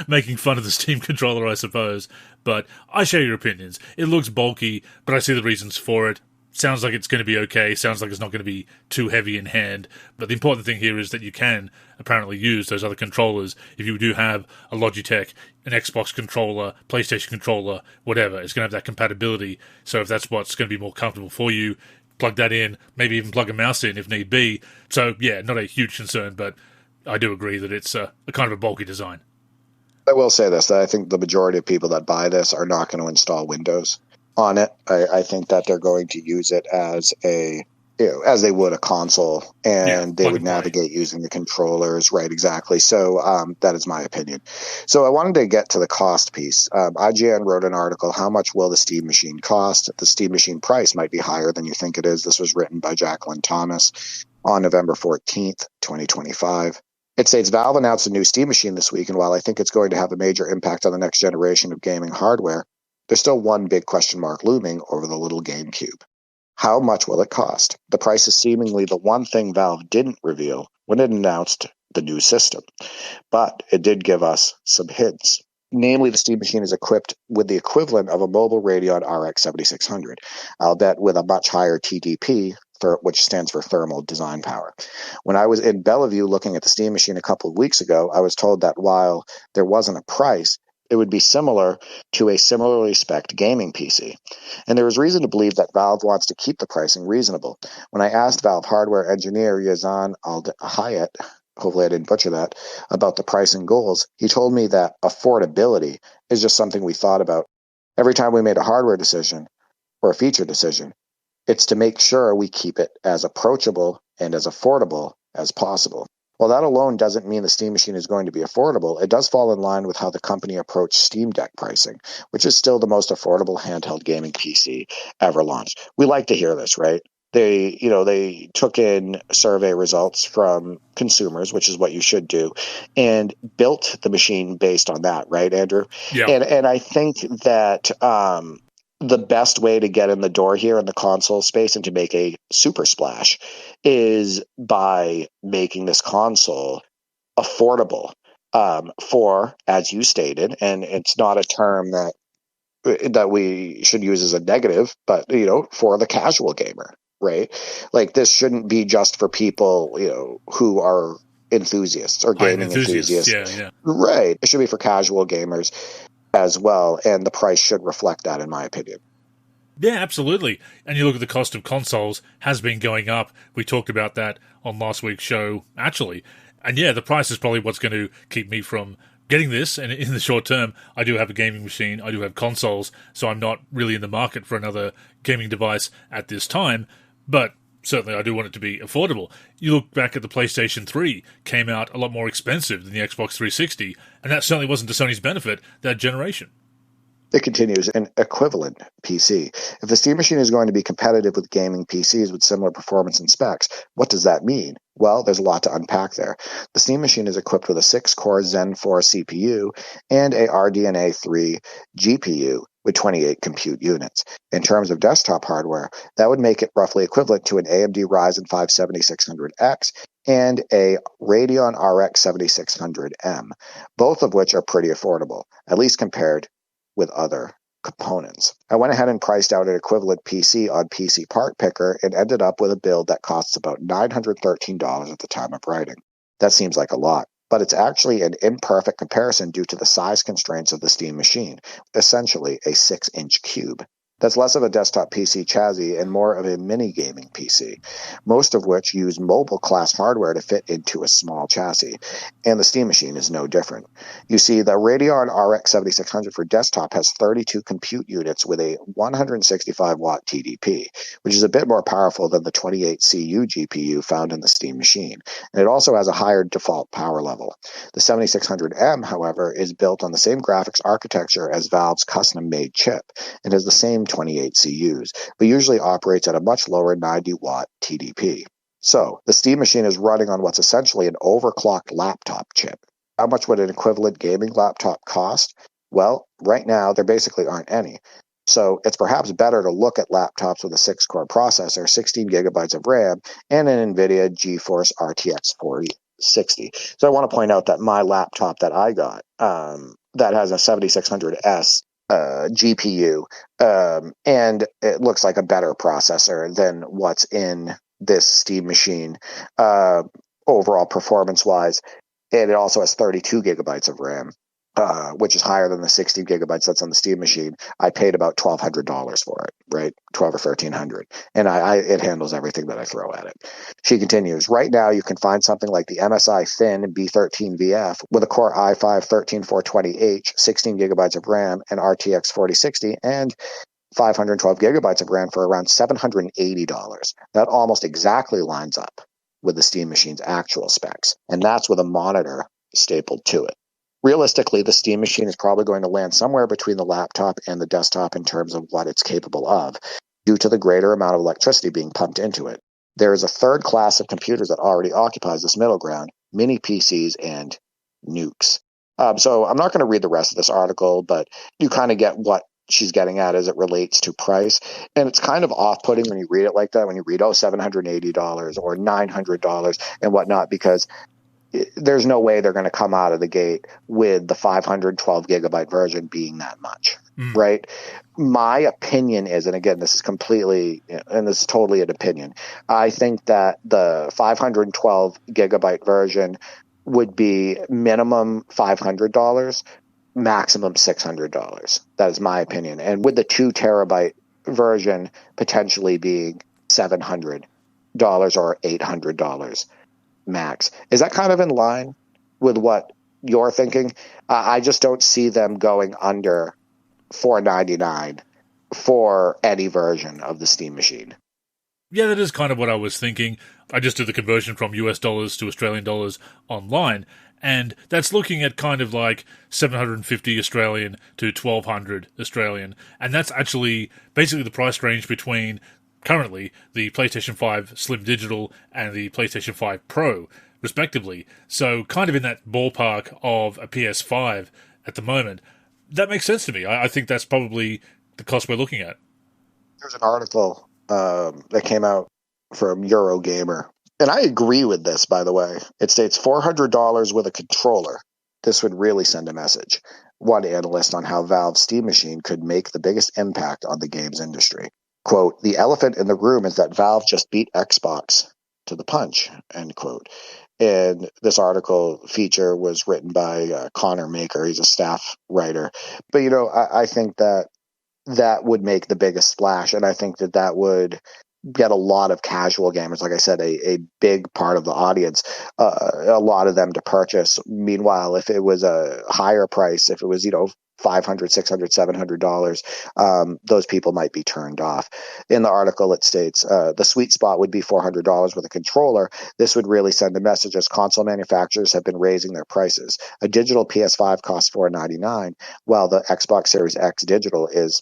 making fun of the Steam controller, I suppose. But I share your opinions. It looks bulky, but I see the reasons for it. Sounds like it's going to be okay. Sounds like it's not going to be too heavy in hand. But the important thing here is that you can apparently use those other controllers. If you do have a Logitech, an Xbox controller, PlayStation controller, whatever, it's going to have that compatibility. So if that's what's going to be more comfortable for you, plug that in, maybe even plug a mouse in if need be. So yeah, not a huge concern, but I do agree that it's a kind of a bulky design. I will say this, that I think the majority of people that buy this are not going to install Windows on it. I think that they're going to use it as a, you know, as they would a console, and they would navigate using the controllers, right? Exactly. So that is my opinion. So I wanted to get to the cost piece. IGN wrote an article, "How much will the Steam Machine cost?" The Steam Machine price might be higher than you think it is. This was written by Jacqueline Thomas on November 14th, 2025. It states, Valve announced a new Steam Machine this week, and while I think it's going to have a major impact on the next generation of gaming hardware, there's still one big question mark looming over the little GameCube. How much will it cost? The price is seemingly the one thing Valve didn't reveal when it announced the new system, but it did give us some hints. Namely, the Steam Machine is equipped with the equivalent of a mobile Radeon RX 7600, albeit with a much higher TDP, which stands for thermal design power. When I was in Bellevue looking at the Steam Machine a couple of weeks ago, I was told that while there wasn't a price, it would be similar to a similarly spec'd gaming PC. And there was reason to believe that Valve wants to keep the pricing reasonable. When I asked Valve hardware engineer Yazan Al-Hayat, hopefully I didn't butcher that, about the pricing goals, he told me that affordability is just something we thought about. Every time we made a hardware decision or a feature decision, it's to make sure we keep it as approachable and as affordable as possible. While that alone doesn't mean the Steam Machine is going to be affordable, it does fall in line with how the company approached Steam Deck pricing, which is still the most affordable handheld gaming PC ever launched. We like to hear this, right? They took in survey results from consumers, which is what you should do, and built the machine based on that, right, Andrew? Yeah. And I think that the best way to get in the door here in the console space and to make a super splash is by making this console affordable for, as you stated, and it's not a term that we should use as a negative, but for the casual gamer, right? Like, this shouldn't be just for people who are enthusiasts or gaming enthusiasts. Yeah. Right. It should be for casual gamers as well, and the price should reflect that, in my opinion. Yeah, absolutely. And you look at the cost of consoles has been going up. We talked about that on last week's show, actually. And yeah, the price is probably what's going to keep me from getting this. And in the short term, I do have a gaming machine, I do have consoles, so I'm not really in the market for another gaming device at this time. But certainly I do want it to be affordable. You look back at the PlayStation 3, came out a lot more expensive than the Xbox 360, and that certainly wasn't to Sony's benefit that generation. It continues, an equivalent PC. If the Steam Machine is going to be competitive with gaming PCs with similar performance and specs, what does that mean? Well, there's a lot to unpack there. The Steam Machine is equipped with a 6-core Zen 4 CPU and a RDNA 3 GPU with 28 compute units. In terms of desktop hardware, that would make it roughly equivalent to an AMD Ryzen 5 7600X and a Radeon RX 7600M, both of which are pretty affordable, at least compared with other components. I went ahead and priced out an equivalent PC on PC Part Picker and ended up with a build that costs about $913 at the time of writing. That seems like a lot, but it's actually an imperfect comparison due to the size constraints of the Steam Machine, essentially a 6-inch cube. That's less of a desktop PC chassis and more of a mini gaming PC, most of which use mobile class hardware to fit into a small chassis, and the Steam Machine is no different. You see, the Radeon RX 7600 for desktop has 32 compute units with a 165-watt TDP, which is a bit more powerful than the 28 CU GPU found in the Steam Machine, and it also has a higher default power level. The 7600M, however, is built on the same graphics architecture as Valve's custom-made chip, and has the same 28 CUs, but usually operates at a much lower 90-watt TDP. So, the Steam Machine is running on what's essentially an overclocked laptop chip. How much would an equivalent gaming laptop cost? Well, right now, there basically aren't any. So, it's perhaps better to look at laptops with a 6-core processor, 16 gigabytes of RAM, and an NVIDIA GeForce RTX 4060. So, I want to point out that my laptop that I got, that has a 7600S GPU, and it looks like a better processor than what's in this Steam Machine overall performance-wise, and it also has 32 gigabytes of RAM, which is higher than the 60 gigabytes that's on the Steam Machine. I paid about $1,200 for it, right? $1,200 or $1,300, and it handles everything that I throw at it. She continues, right now you can find something like the MSI Thin B13VF with a Core i5 13420H, 16 gigabytes of RAM, and RTX 4060, and 512 gigabytes of RAM for around $780. That almost exactly lines up with the Steam Machine's actual specs, and that's with a monitor stapled to it. Realistically, the Steam Machine is probably going to land somewhere between the laptop and the desktop in terms of what it's capable of, due to the greater amount of electricity being pumped into it. There is a third class of computers that already occupies this middle ground, mini PCs and nukes. So I'm not going to read the rest of this article, but you kind of get what she's getting at as it relates to price. And it's kind of off-putting when you read it like that, when you read, $780 or $900 and whatnot, because there's no way they're going to come out of the gate with the 512 gigabyte version being that much, right? My opinion is, and again, this is completely, and this is totally an opinion, I think that the 512 gigabyte version would be minimum $500, maximum $600. That is my opinion. And with the 2 terabyte version potentially being $700 or $800 max. Is that kind of in line with what you're thinking? I just don't see them going under $499 for any version of the Steam machine. Yeah, that is kind of what I was thinking. I just did the conversion from US dollars to Australian dollars online, and that's looking at kind of like 750 Australian to 1200 Australian, and that's actually basically the price range between currently the PlayStation 5 Slim Digital and the PlayStation 5 Pro, respectively. So kind of in that ballpark of a PS5 at the moment. That makes sense to me. I think that's probably the cost we're looking at. There's an article that came out from Eurogamer, and I agree with this, by the way. It states $400 with a controller. This would really send a message. One analyst on how Valve's Steam machine could make the biggest impact on the games industry. Quote, the elephant in the room is that Valve just beat Xbox to the punch, end quote. And this article feature was written by Connor Maker. He's a staff writer. But, I think that would make the biggest splash. And I think that would get a lot of casual gamers, like I said, a big part of the audience, a lot of them to purchase. Meanwhile, if it was a higher price, if it was, $500, $600, $700, those people might be turned off. In the article, it states the sweet spot would be $400 with a controller. This would really send a message as console manufacturers have been raising their prices. A digital PS5 costs $499, while the Xbox Series X digital is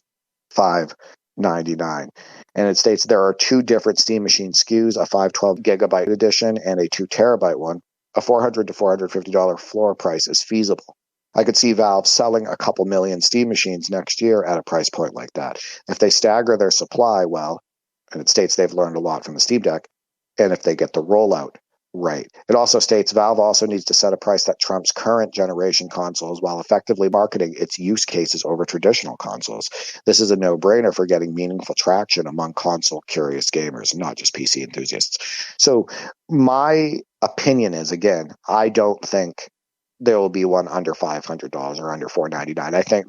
$599. And it states there are 2 different Steam machine SKUs, a 512 gigabyte edition and a 2 terabyte one. A $400 to $450 floor price is feasible. I could see Valve selling a couple million Steam machines next year at a price point like that. If they stagger their supply well, and it states they've learned a lot from the Steam Deck, and if they get the rollout right. It also states Valve also needs to set a price that trumps current generation consoles while effectively marketing its use cases over traditional consoles. This is a no-brainer for getting meaningful traction among console-curious gamers, not just PC enthusiasts. So my opinion is, again, I don't think there will be one under $500 or under $499. I think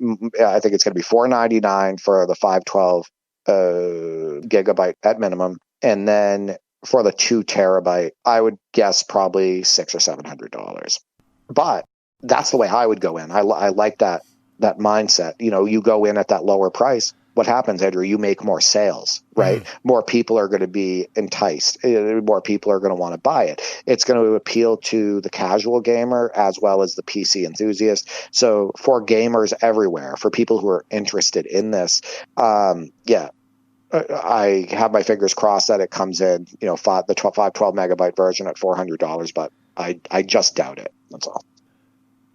it's going to be $499 for the 512 gigabyte at minimum, and then for the 2 terabyte, I would guess probably $600 or $700. But that's the way I would go in. I like that mindset. You go in at that lower price. What happens, Andrew? You make more sales, right? More people are going to be enticed. More people are going to want to buy it. It's going to appeal to the casual gamer as well as the PC enthusiast. So for gamers everywhere, for people who are interested in this, I have my fingers crossed that it comes in, the 512 megabyte version at $400, but I just doubt it. That's all.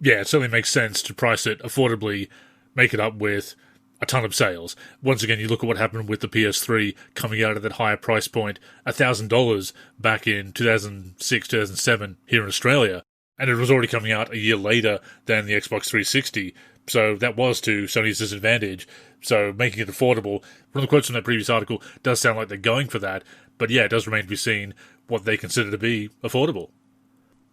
Yeah, it certainly makes sense to price it affordably, make it up with a ton of sales. Once again, you look at what happened with the PS3 coming out at that higher price point, $1,000 back in 2006, 2007 here in Australia, and it was already coming out a year later than the Xbox 360, so that was to Sony's disadvantage. So making it affordable, one of the quotes from that previous article does sound like they're going for that, but yeah, it does remain to be seen what they consider to be affordable.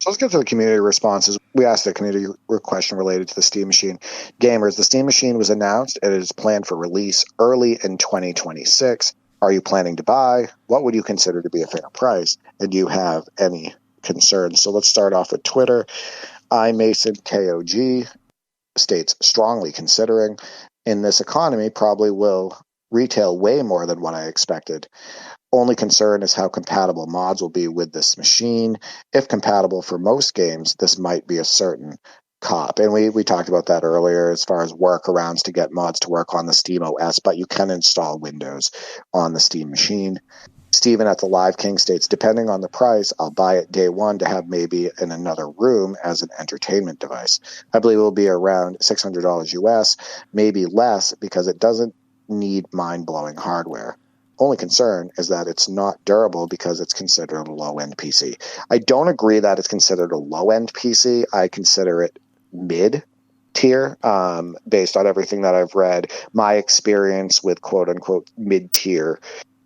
So let's get to the community responses. We asked a community question related to the Steam Machine. Gamers, the Steam Machine was announced and it is planned for release early in 2026. Are you planning to buy? What would you consider to be a fair price? And do you have any concerns? So let's start off with Twitter. iMasonKOG states, strongly considering. In this economy, probably will retail way more than what I expected. Only concern is how compatible mods will be with this machine. If compatible for most games, this might be a certain cop. And we talked about that earlier as far as workarounds to get mods to work on the Steam OS, but you can install Windows on the Steam machine. Steven at the Live King states, depending on the price, I'll buy it day one to have maybe in another room as an entertainment device. I believe it will be around $600 US, maybe less because it doesn't need mind-blowing hardware. only concern is that it's not durable because it's considered a low-end PC. I don't agree that it's considered a low-end PC. I consider it mid-tier, based on everything that I've read. My experience with quote-unquote mid-tier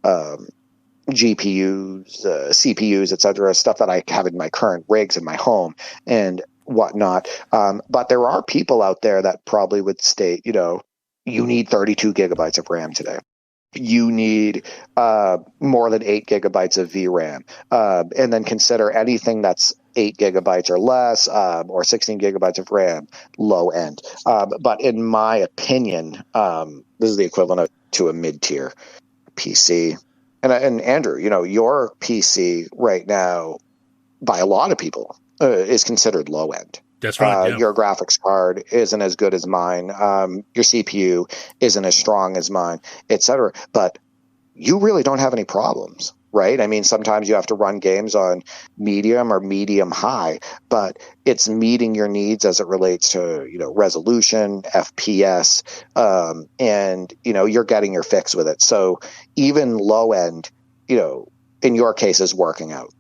GPUs, CPUs, etc., stuff that I have in my current rigs in my home and whatnot. But there are people out there that probably would state, you need 32 gigabytes of RAM today. You need more than 8 gigabytes of VRAM. And then consider anything that's 8 gigabytes or less, or 16 gigabytes of RAM, low end. But in my opinion, this is the equivalent to a mid-tier PC. And Andrew, your PC right now, by a lot of people, is considered low end. That's right. Yeah. Your graphics card isn't as good as mine. Your CPU isn't as strong as mine, etc. But you really don't have any problems, right? I mean, sometimes you have to run games on medium or medium high, but it's meeting your needs as it relates to, resolution, FPS, and, you're getting your fix with it. So even low end, in your case, is working out.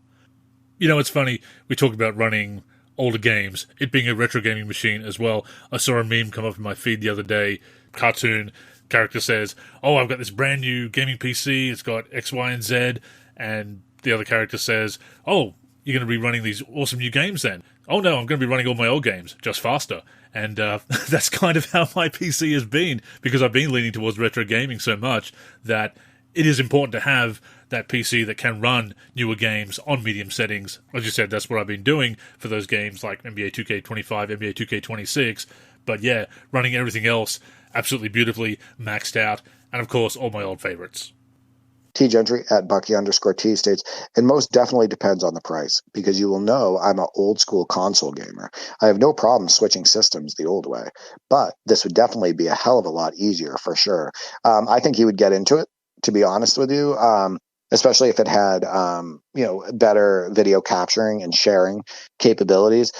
It's funny. We talk about running older games, it being a retro gaming machine as well. I saw a meme come up in my feed the other day. Cartoon character says, "Oh, I've got this brand new gaming PC. It's got X, Y, and Z." And the other character says, "Oh, you're going to be running these awesome new games then?" "Oh no, I'm going to be running all my old games, just faster." And that's kind of how my PC has been, because I've been leaning towards retro gaming so much that it is important to have that PC that can run newer games on medium settings. As you said, that's what I've been doing for those games like NBA 2K25, NBA 2K26. But yeah, running everything else absolutely beautifully, maxed out, and of course, all my old favorites. T Gentry at Bucky_T states, it most definitely depends on the price, because you will know I'm an old school console gamer. I have no problem switching systems the old way, but this would definitely be a hell of a lot easier for sure. I think you would get into it, to be honest with you, especially if it had, better video capturing and sharing capabilities.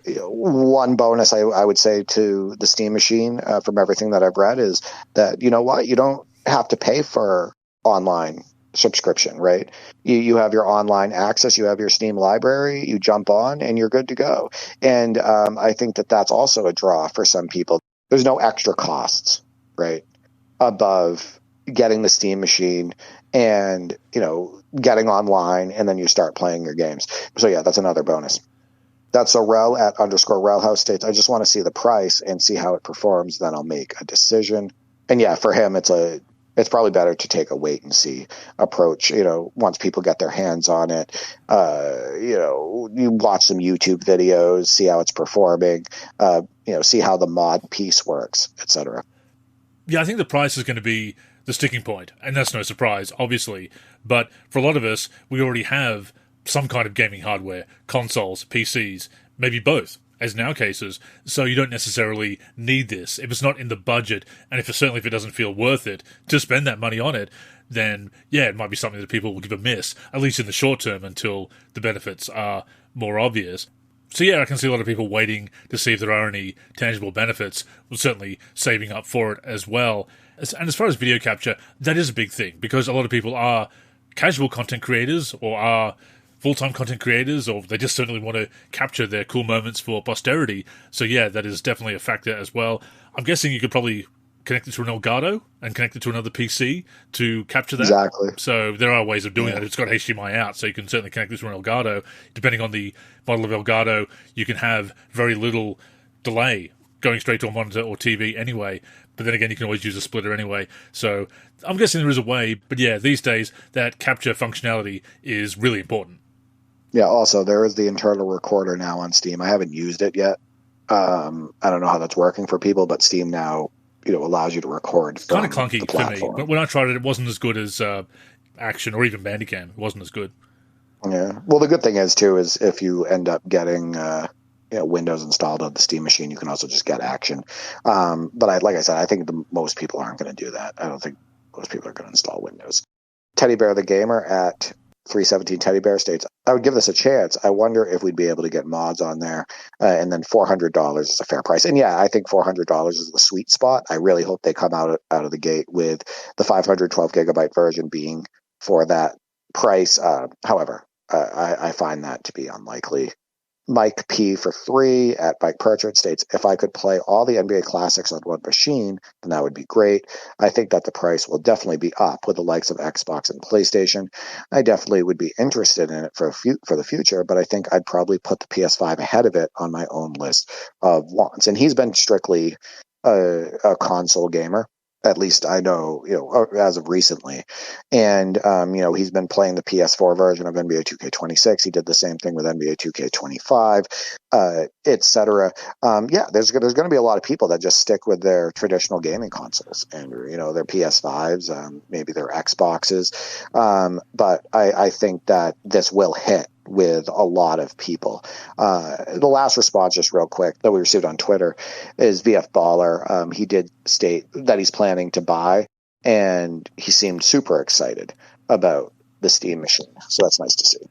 One bonus I would say to the Steam machine, from everything that I've read, is that, you don't have to pay for online subscription, right? You have your online access, you have your Steam library, you jump on and you're good to go. And I think that that's also a draw for some people. There's no extra costs, right, above getting the Steam machine and, getting online, and then you start playing your games. So yeah, that's another bonus. That's a Rel at _Relhouse states, I just want to see the price and see how it performs, then I'll make a decision. And yeah, for him, it's probably better to take a wait and see approach. Once people get their hands on it, you watch some YouTube videos, see how it's performing, see how the mod piece works, etc. Yeah, I think the price is going to be the sticking point, and that's no surprise, obviously. But for a lot of us, we already have some kind of gaming hardware, consoles, PCs, maybe both, as in our cases, so you don't necessarily need this. If it's not in the budget, and certainly if it doesn't feel worth it to spend that money on it, then yeah, it might be something that people will give a miss, at least in the short term, until the benefits are more obvious. So yeah, I can see a lot of people waiting to see if there are any tangible benefits, certainly saving up for it as well. And as far as video capture, that is a big thing, because a lot of people are casual content creators, or are full-time content creators, or they just certainly want to capture their cool moments for posterity. So yeah, that is definitely a factor as well. I'm guessing you could probably connect it to an Elgato and connect it to another PC to capture that. Exactly. So there are ways of doing that. It's got HDMI out, so you can certainly connect it to an Elgato. Depending on the model of Elgato, you can have very little delay going straight to a monitor or TV anyway. But then again, you can always use a splitter anyway. So I'm guessing there is a way. But yeah, these days, that capture functionality is really important. Yeah, also, there is the internal recorder now on Steam. I haven't used it yet. I don't know how that's working for people, but Steam now, allows you to record. It's kind of clunky for me. But when I tried it, it wasn't as good as Action or even Bandicam. It wasn't as good. Yeah. Well, the good thing is, too, is if you end up getting Windows installed on the Steam machine, you can also just get Action. But like I said, I think most people aren't going to do that. I don't think most people are going to install Windows. Teddy Bear the Gamer at 317 teddy bear states. I would give this a chance. I wonder if we'd be able to get mods on there. And then $400 is a fair price. And yeah, I think $400 is the sweet spot. I really hope they come out of the gate with the 512 gigabyte version being for that price. However, I find that to be unlikely. Mike P for 3 at Bike Portrait states, if I could play all the NBA classics on one machine, then that would be great. I think that the price will definitely be up with the likes of Xbox and PlayStation. I definitely would be interested in it for the future, but I think I'd probably put the PS5 ahead of it on my own list of wants. And he's been strictly a console gamer. At least I know, as of recently. And, he's been playing the PS4 version of NBA 2K26. He did the same thing with NBA 2K25, etc. There's going to be a lot of people that just stick with their traditional gaming consoles and, their PS5s, maybe their Xboxes. But I think that this will hit with a lot of people. The last response, just real quick, that we received on Twitter is VF Baller. He did state that he's planning to buy, and he seemed super excited about the Steam machine. So that's nice to see.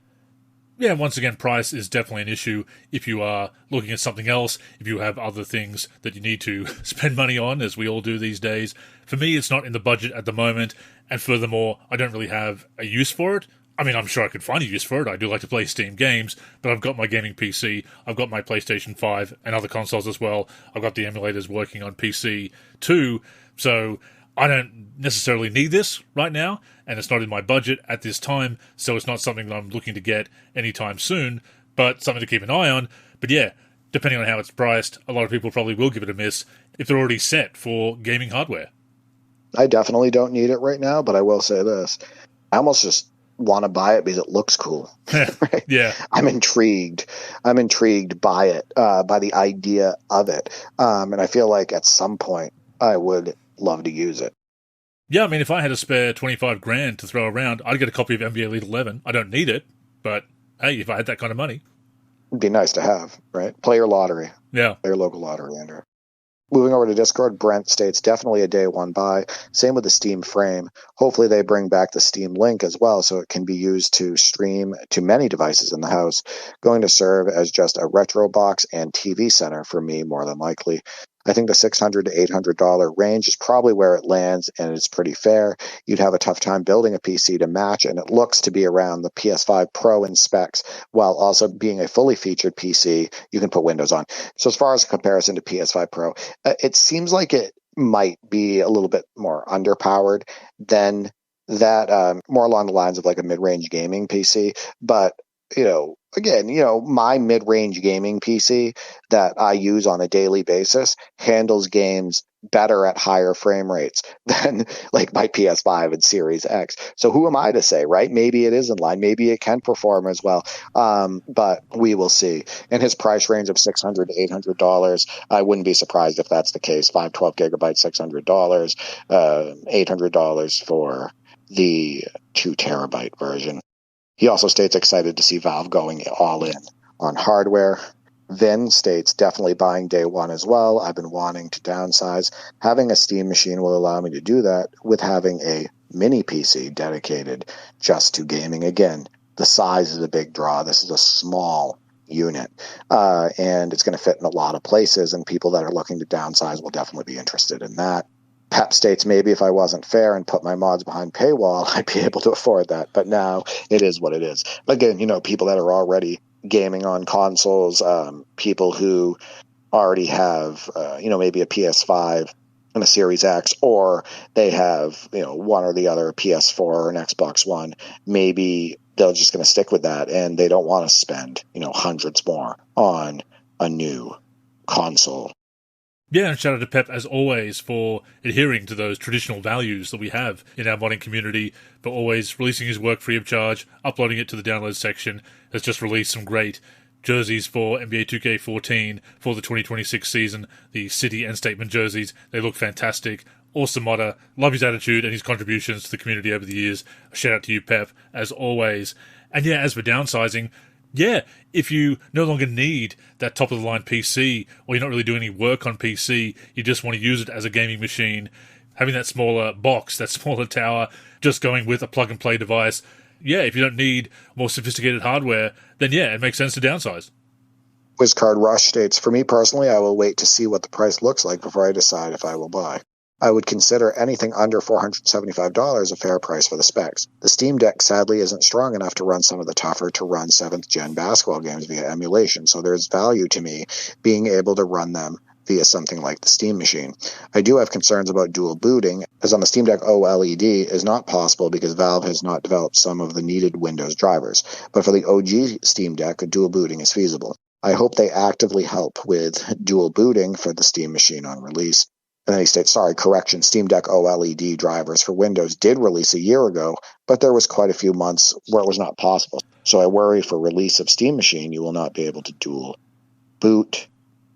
Yeah, once again, price is definitely an issue if you are looking at something else, if you have other things that you need to spend money on, as we all do these days. For me, it's not in the budget at the moment, and furthermore, I don't really have a use for it. I mean, I'm sure I could find a use for it. I do like to play Steam games, but I've got my gaming PC, I've got my PlayStation 5 and other consoles as well. I've got the emulators working on PC too, so I don't necessarily need this right now, and it's not in my budget at this time, so it's not something that I'm looking to get anytime soon, but something to keep an eye on. But yeah, depending on how it's priced, a lot of people probably will give it a miss if they're already set for gaming hardware. I definitely don't need it right now, but I will say this. I almost just want to buy it because it looks cool. Right? Yeah. I'm intrigued by it, by the idea of it. And I feel like at some point I would love to use it. Yeah, I mean, if I had a spare $25,000 to throw around, I'd get a copy of NBA Elite 11. I don't need it, but hey, if I had that kind of money. It'd be nice to have, right? Play your lottery. Yeah. Play your local lottery, Andrew. Moving over to Discord, Brent states, definitely a day one buy. Same with the Steam frame. Hopefully they bring back the Steam Link as well so it can be used to stream to many devices in the house. Going to serve as just a retro box and TV center for me, more than likely. I think the $600 to $800 range is probably where it lands, and it's pretty fair. You'd have a tough time building a PC to match, and it looks to be around the PS5 Pro in specs, while also being a fully featured PC you can put Windows on. So as far as a comparison to PS5 Pro, it seems like it might be a little bit more underpowered than that, more along the lines of like a mid-range gaming PC. But again, my mid-range gaming PC that I use on a daily basis handles games better at higher frame rates than like my PS5 and Series X. So who am I to say, right? Maybe it is in line. Maybe it can perform as well. But we will see. In his price range of $600 to $800, I wouldn't be surprised if that's the case. 512 gigabytes, $600, $800 for the 2 terabyte version. He also states excited to see Valve going all in on hardware. Vin states definitely buying day one as well. I've been wanting to downsize. Having a Steam machine will allow me to do that with having a mini PC dedicated just to gaming. Again, the size is a big draw. This is a small unit, and it's going to fit in a lot of places, and people that are looking to downsize will definitely be interested in that. Pep states maybe if I wasn't fair and put my mods behind paywall, I'd be able to afford that. But now it is what it is. Again, people that are already gaming on consoles, people who already have, maybe a PS5 and a Series X, or they have, one or the other, a PS4 or an Xbox One, maybe they're just going to stick with that and they don't want to spend, hundreds more on a new console. Yeah, and shout out to Pep, as always, for adhering to those traditional values that we have in our modding community, for always releasing his work free of charge, uploading it to the download section, has just released some great jerseys for NBA 2K14 for the 2026 season, the City and Statement jerseys. They look fantastic. Awesome modder. Love his attitude and his contributions to the community over the years. Shout out to you, Pep, as always. And yeah, as for downsizing, yeah, if you no longer need that top-of-the-line PC, or you're not really doing any work on PC, you just want to use it as a gaming machine, having that smaller box, that smaller tower, just going with a plug-and-play device, yeah, if you don't need more sophisticated hardware, then yeah, it makes sense to downsize. Wizcard Rush states, for me personally, I will wait to see what the price looks like before I decide if I will buy. I would consider anything under $475 a fair price for the specs. The Steam Deck sadly isn't strong enough to run some of the tougher to run 7th gen basketball games via emulation, so there's value to me being able to run them via something like the Steam Machine. I do have concerns about dual booting, as on the Steam Deck OLED is not possible because Valve has not developed some of the needed Windows drivers, but for the OG Steam Deck, dual booting is feasible. I hope they actively help with dual booting for the Steam Machine on release. And then he states, Steam Deck OLED drivers for Windows did release a year ago, but there was quite a few months where it was not possible. So I worry for release of Steam Machine, you will not be able to dual boot.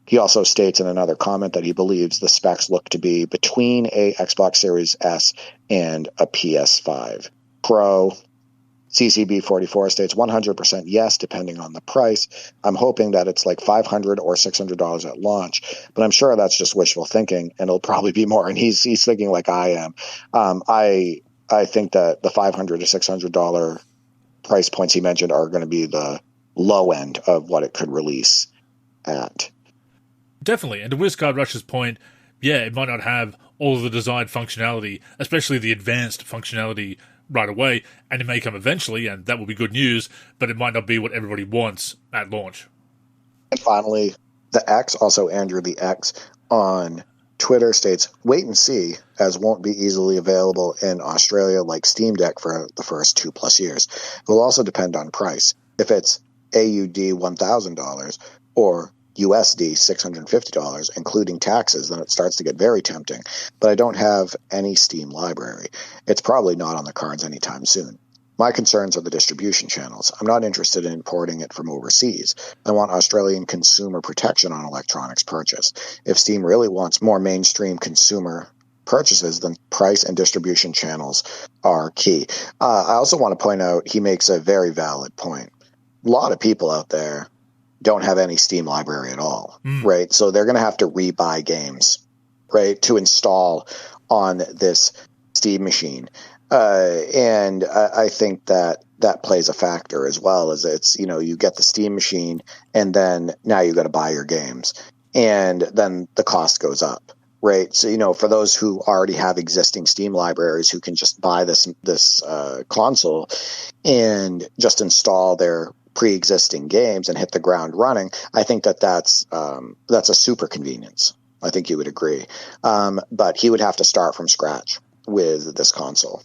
He also states in another comment that he believes the specs look to be between a Xbox Series S and a PS5 Pro. CCB44 states 100% yes, depending on the price. I'm hoping that it's like $500 or $600 at launch, but I'm sure that's just wishful thinking, and it'll probably be more. And he's thinking like I am. I think that the $500 to $600 price points he mentioned are going to be the low end of what it could release at. Definitely, and to Wizcard Rush's point, yeah, it might not have all of the desired functionality, especially the advanced functionality right away, and it may come eventually, and that will be good news, but it might not be what everybody wants at launch. And finally, the X, also Andrew the X, on Twitter states, wait and see, as won't be easily available in Australia like Steam Deck for the first 2+ years. It will also depend on price. If it's AUD $1,000 or USD $650, including taxes, then it starts to get very tempting. But I don't have any Steam library. It's probably not on the cards anytime soon. My concerns are the distribution channels. I'm not interested in importing it from overseas. I want Australian consumer protection on electronics purchase. If Steam really wants more mainstream consumer purchases, then price and distribution channels are key. I also want to point out, he makes a very valid point. A lot of people out there don't have any Steam library at all, right? So they're going to have to rebuy games, right, to install on this Steam machine. And I think that plays a factor as well, as it's, you get the Steam machine and then now you got to buy your games, and then the cost goes up, right? So, for those who already have existing Steam libraries who can just buy this console and just install their pre-existing games and hit the ground running, I think that's a super convenience. I think you would agree. But he would have to start from scratch with this console.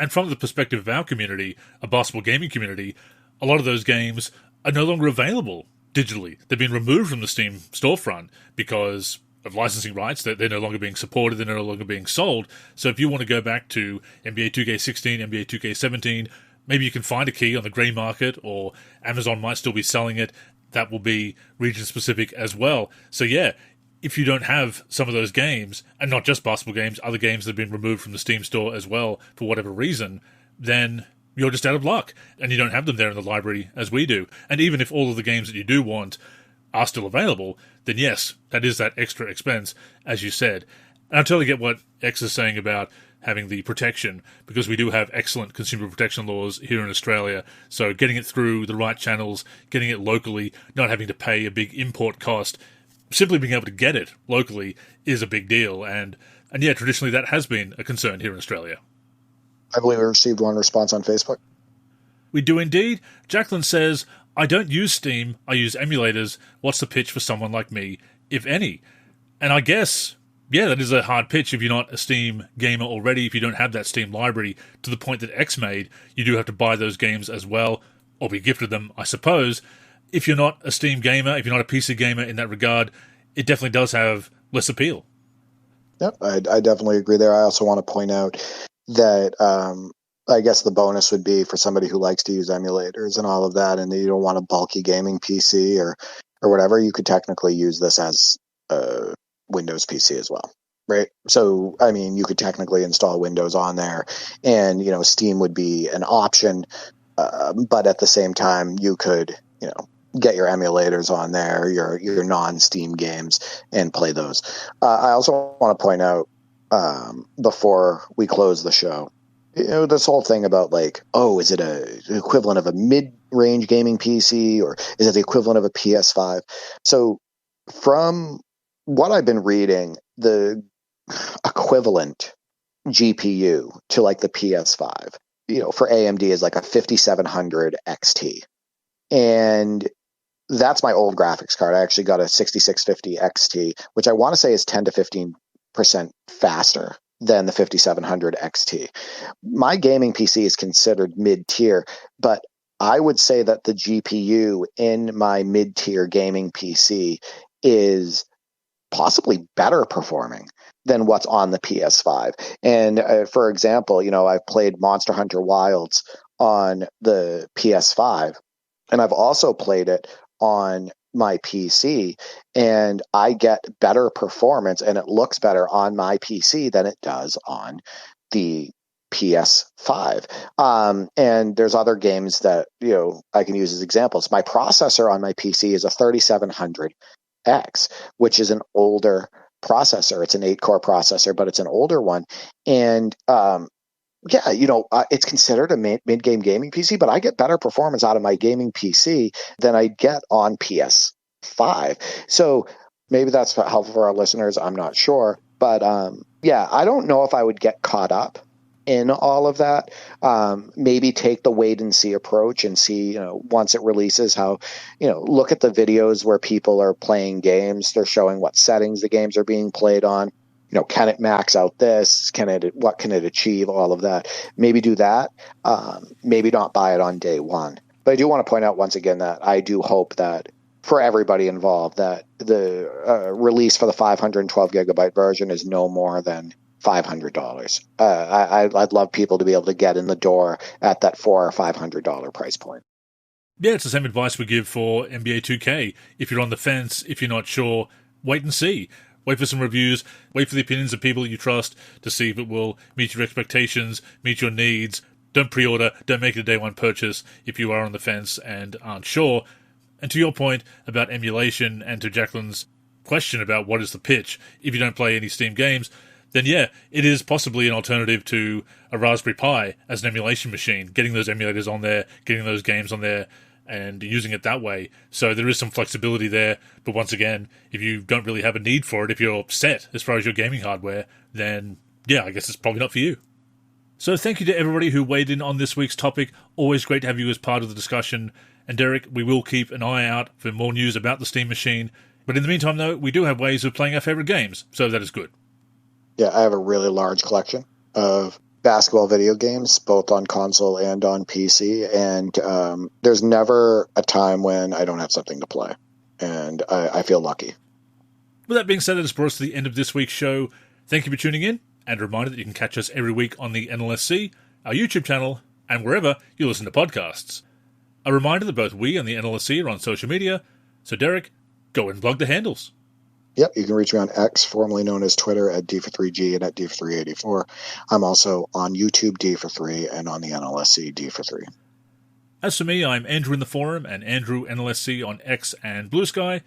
And from the perspective of our community, a basketball gaming community, a lot of those games are no longer available digitally. They've been removed from the Steam storefront because of licensing rights. They're no longer being supported, they're no longer being sold. So if you want to go back to NBA 2K16, NBA 2K17, maybe you can find a key on the grey market, or Amazon might still be selling it. That will be region-specific as well. So yeah, if you don't have some of those games, and not just basketball games, other games that have been removed from the Steam store as well for whatever reason, then you're just out of luck, and you don't have them there in the library as we do. And even if all of the games that you do want are still available, then yes, that is that extra expense, as you said. And I totally get what X is saying about having the protection, because we do have excellent consumer protection laws here in Australia. So getting it through the right channels, getting it locally, not having to pay a big import cost, simply being able to get it locally is a big deal. And yeah, traditionally that has been a concern here in Australia. I believe we received one response on Facebook. We do indeed. Jacqueline says, I don't use Steam, I use emulators. What's the pitch for someone like me, if any? And I guess, yeah, that is a hard pitch if you're not a Steam gamer already, if you don't have that Steam library, to the point that X made. You do have to buy those games as well, or be gifted them, I suppose. If you're not a Steam gamer, if you're not a PC gamer in that regard, it definitely does have less appeal. Yep, I definitely agree there. I also want to point out that I guess the bonus would be for somebody who likes to use emulators and all of that, and you don't want a bulky gaming PC or whatever, you could technically use this as a Windows PC as well, right? So, I mean, you could technically install Windows on there, and, Steam would be an option, but at the same time, you could, get your emulators on there, your non-Steam games, and play those. I also want to point out, before we close the show, This whole thing about like, oh, is it an equivalent of a mid-range gaming PC or is it the equivalent of a PS5? So from what I've been reading, the equivalent GPU to like the PS5, for AMD is like a 5700 XT. And that's my old graphics card. I actually got a 6650 XT, which I want to say is 10 to 15% faster than the 5700 XT. My gaming PC is considered mid-tier, but I would say that the GPU in my mid-tier gaming PC is possibly better performing than what's on the PS5. And for example, I've played Monster Hunter Wilds on the PS5, and I've also played it on my PC, and I get better performance and it looks better on my PC than it does on the PS5. And there's other games that, I can use as examples. My processor on my PC is a 3700X, which is an older processor. It's an 8-core processor, but it's an older one. And it's considered a mid-game gaming PC, but I get better performance out of my gaming PC than I get on PS5. So maybe that's helpful for our listeners. I'm not sure. But I don't know if I would get caught up in all of that. Maybe take the wait and see approach and see, once it releases how, look at the videos where people are playing games. They're showing what settings the games are being played on. Can it max out this? What can it achieve? All of that. Maybe do that. Maybe not buy it on day one. But I do want to point out once again that I do hope that for everybody involved, that the release for the 512 gigabyte version is no more than $500. I'd love people to be able to get in the door at that $400 or $500 price point. Yeah, it's the same advice we give for NBA 2K. If you're on the fence, if you're not sure, wait and see. Wait for some reviews, wait for the opinions of people you trust to see if it will meet your expectations, meet your needs. Don't pre-order, don't make it a day one purchase if you are on the fence and aren't sure. And to your point about emulation and to Jacqueline's question about what is the pitch, if you don't play any Steam games, then yeah, it is possibly an alternative to a Raspberry Pi as an emulation machine, getting those emulators on there, getting those games on there, and using it that way. So there is some flexibility there, but once again, if you don't really have a need for it, if you're set as far as your gaming hardware, then yeah, I guess it's probably not for you. So thank you to everybody who weighed in on this week's topic. Always great to have you as part of the discussion. And Derek, we will keep an eye out for more news about the Steam machine. But in the meantime, though, we do have ways of playing our favourite games, so that is good. Yeah, I have a really large collection of basketball video games, both on console and on PC, and there's never a time when I don't have something to play, and I feel lucky. With that being said, that has brought us to the end of this week's show. Thank you for tuning in, and a reminder that you can catch us every week on the NLSC, our YouTube channel, and wherever you listen to podcasts. A reminder that both we and the NLSC are on social media, so Derek, go and plug the handles. Yep, you can reach me on X, formerly known as Twitter, at D43G and at D4384. I'm also on YouTube, D43, and on the NLSC, D43. As for me, I'm Andrew in the forum and Andrew NLSC on X and Blue Sky.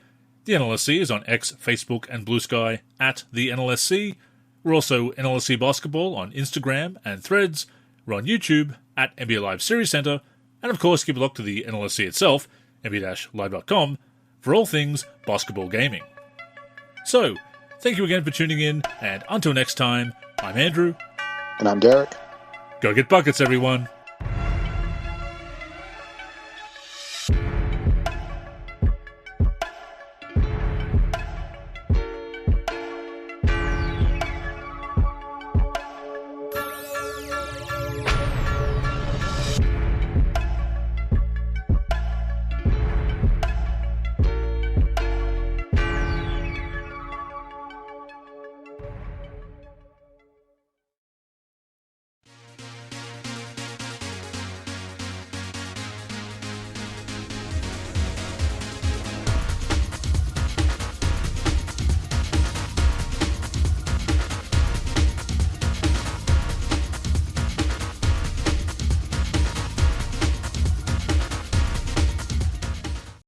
The NLSC is on X, Facebook, and Blue Sky at the NLSC. We're also NLSC Basketball on Instagram and Threads. We're on YouTube at NBA Live Series Center. And of course, keep a look to the NLSC itself, nba-live.com, for all things basketball gaming. So, thank you again for tuning in, and until next time, I'm Andrew. And I'm Derek. Go get buckets, everyone.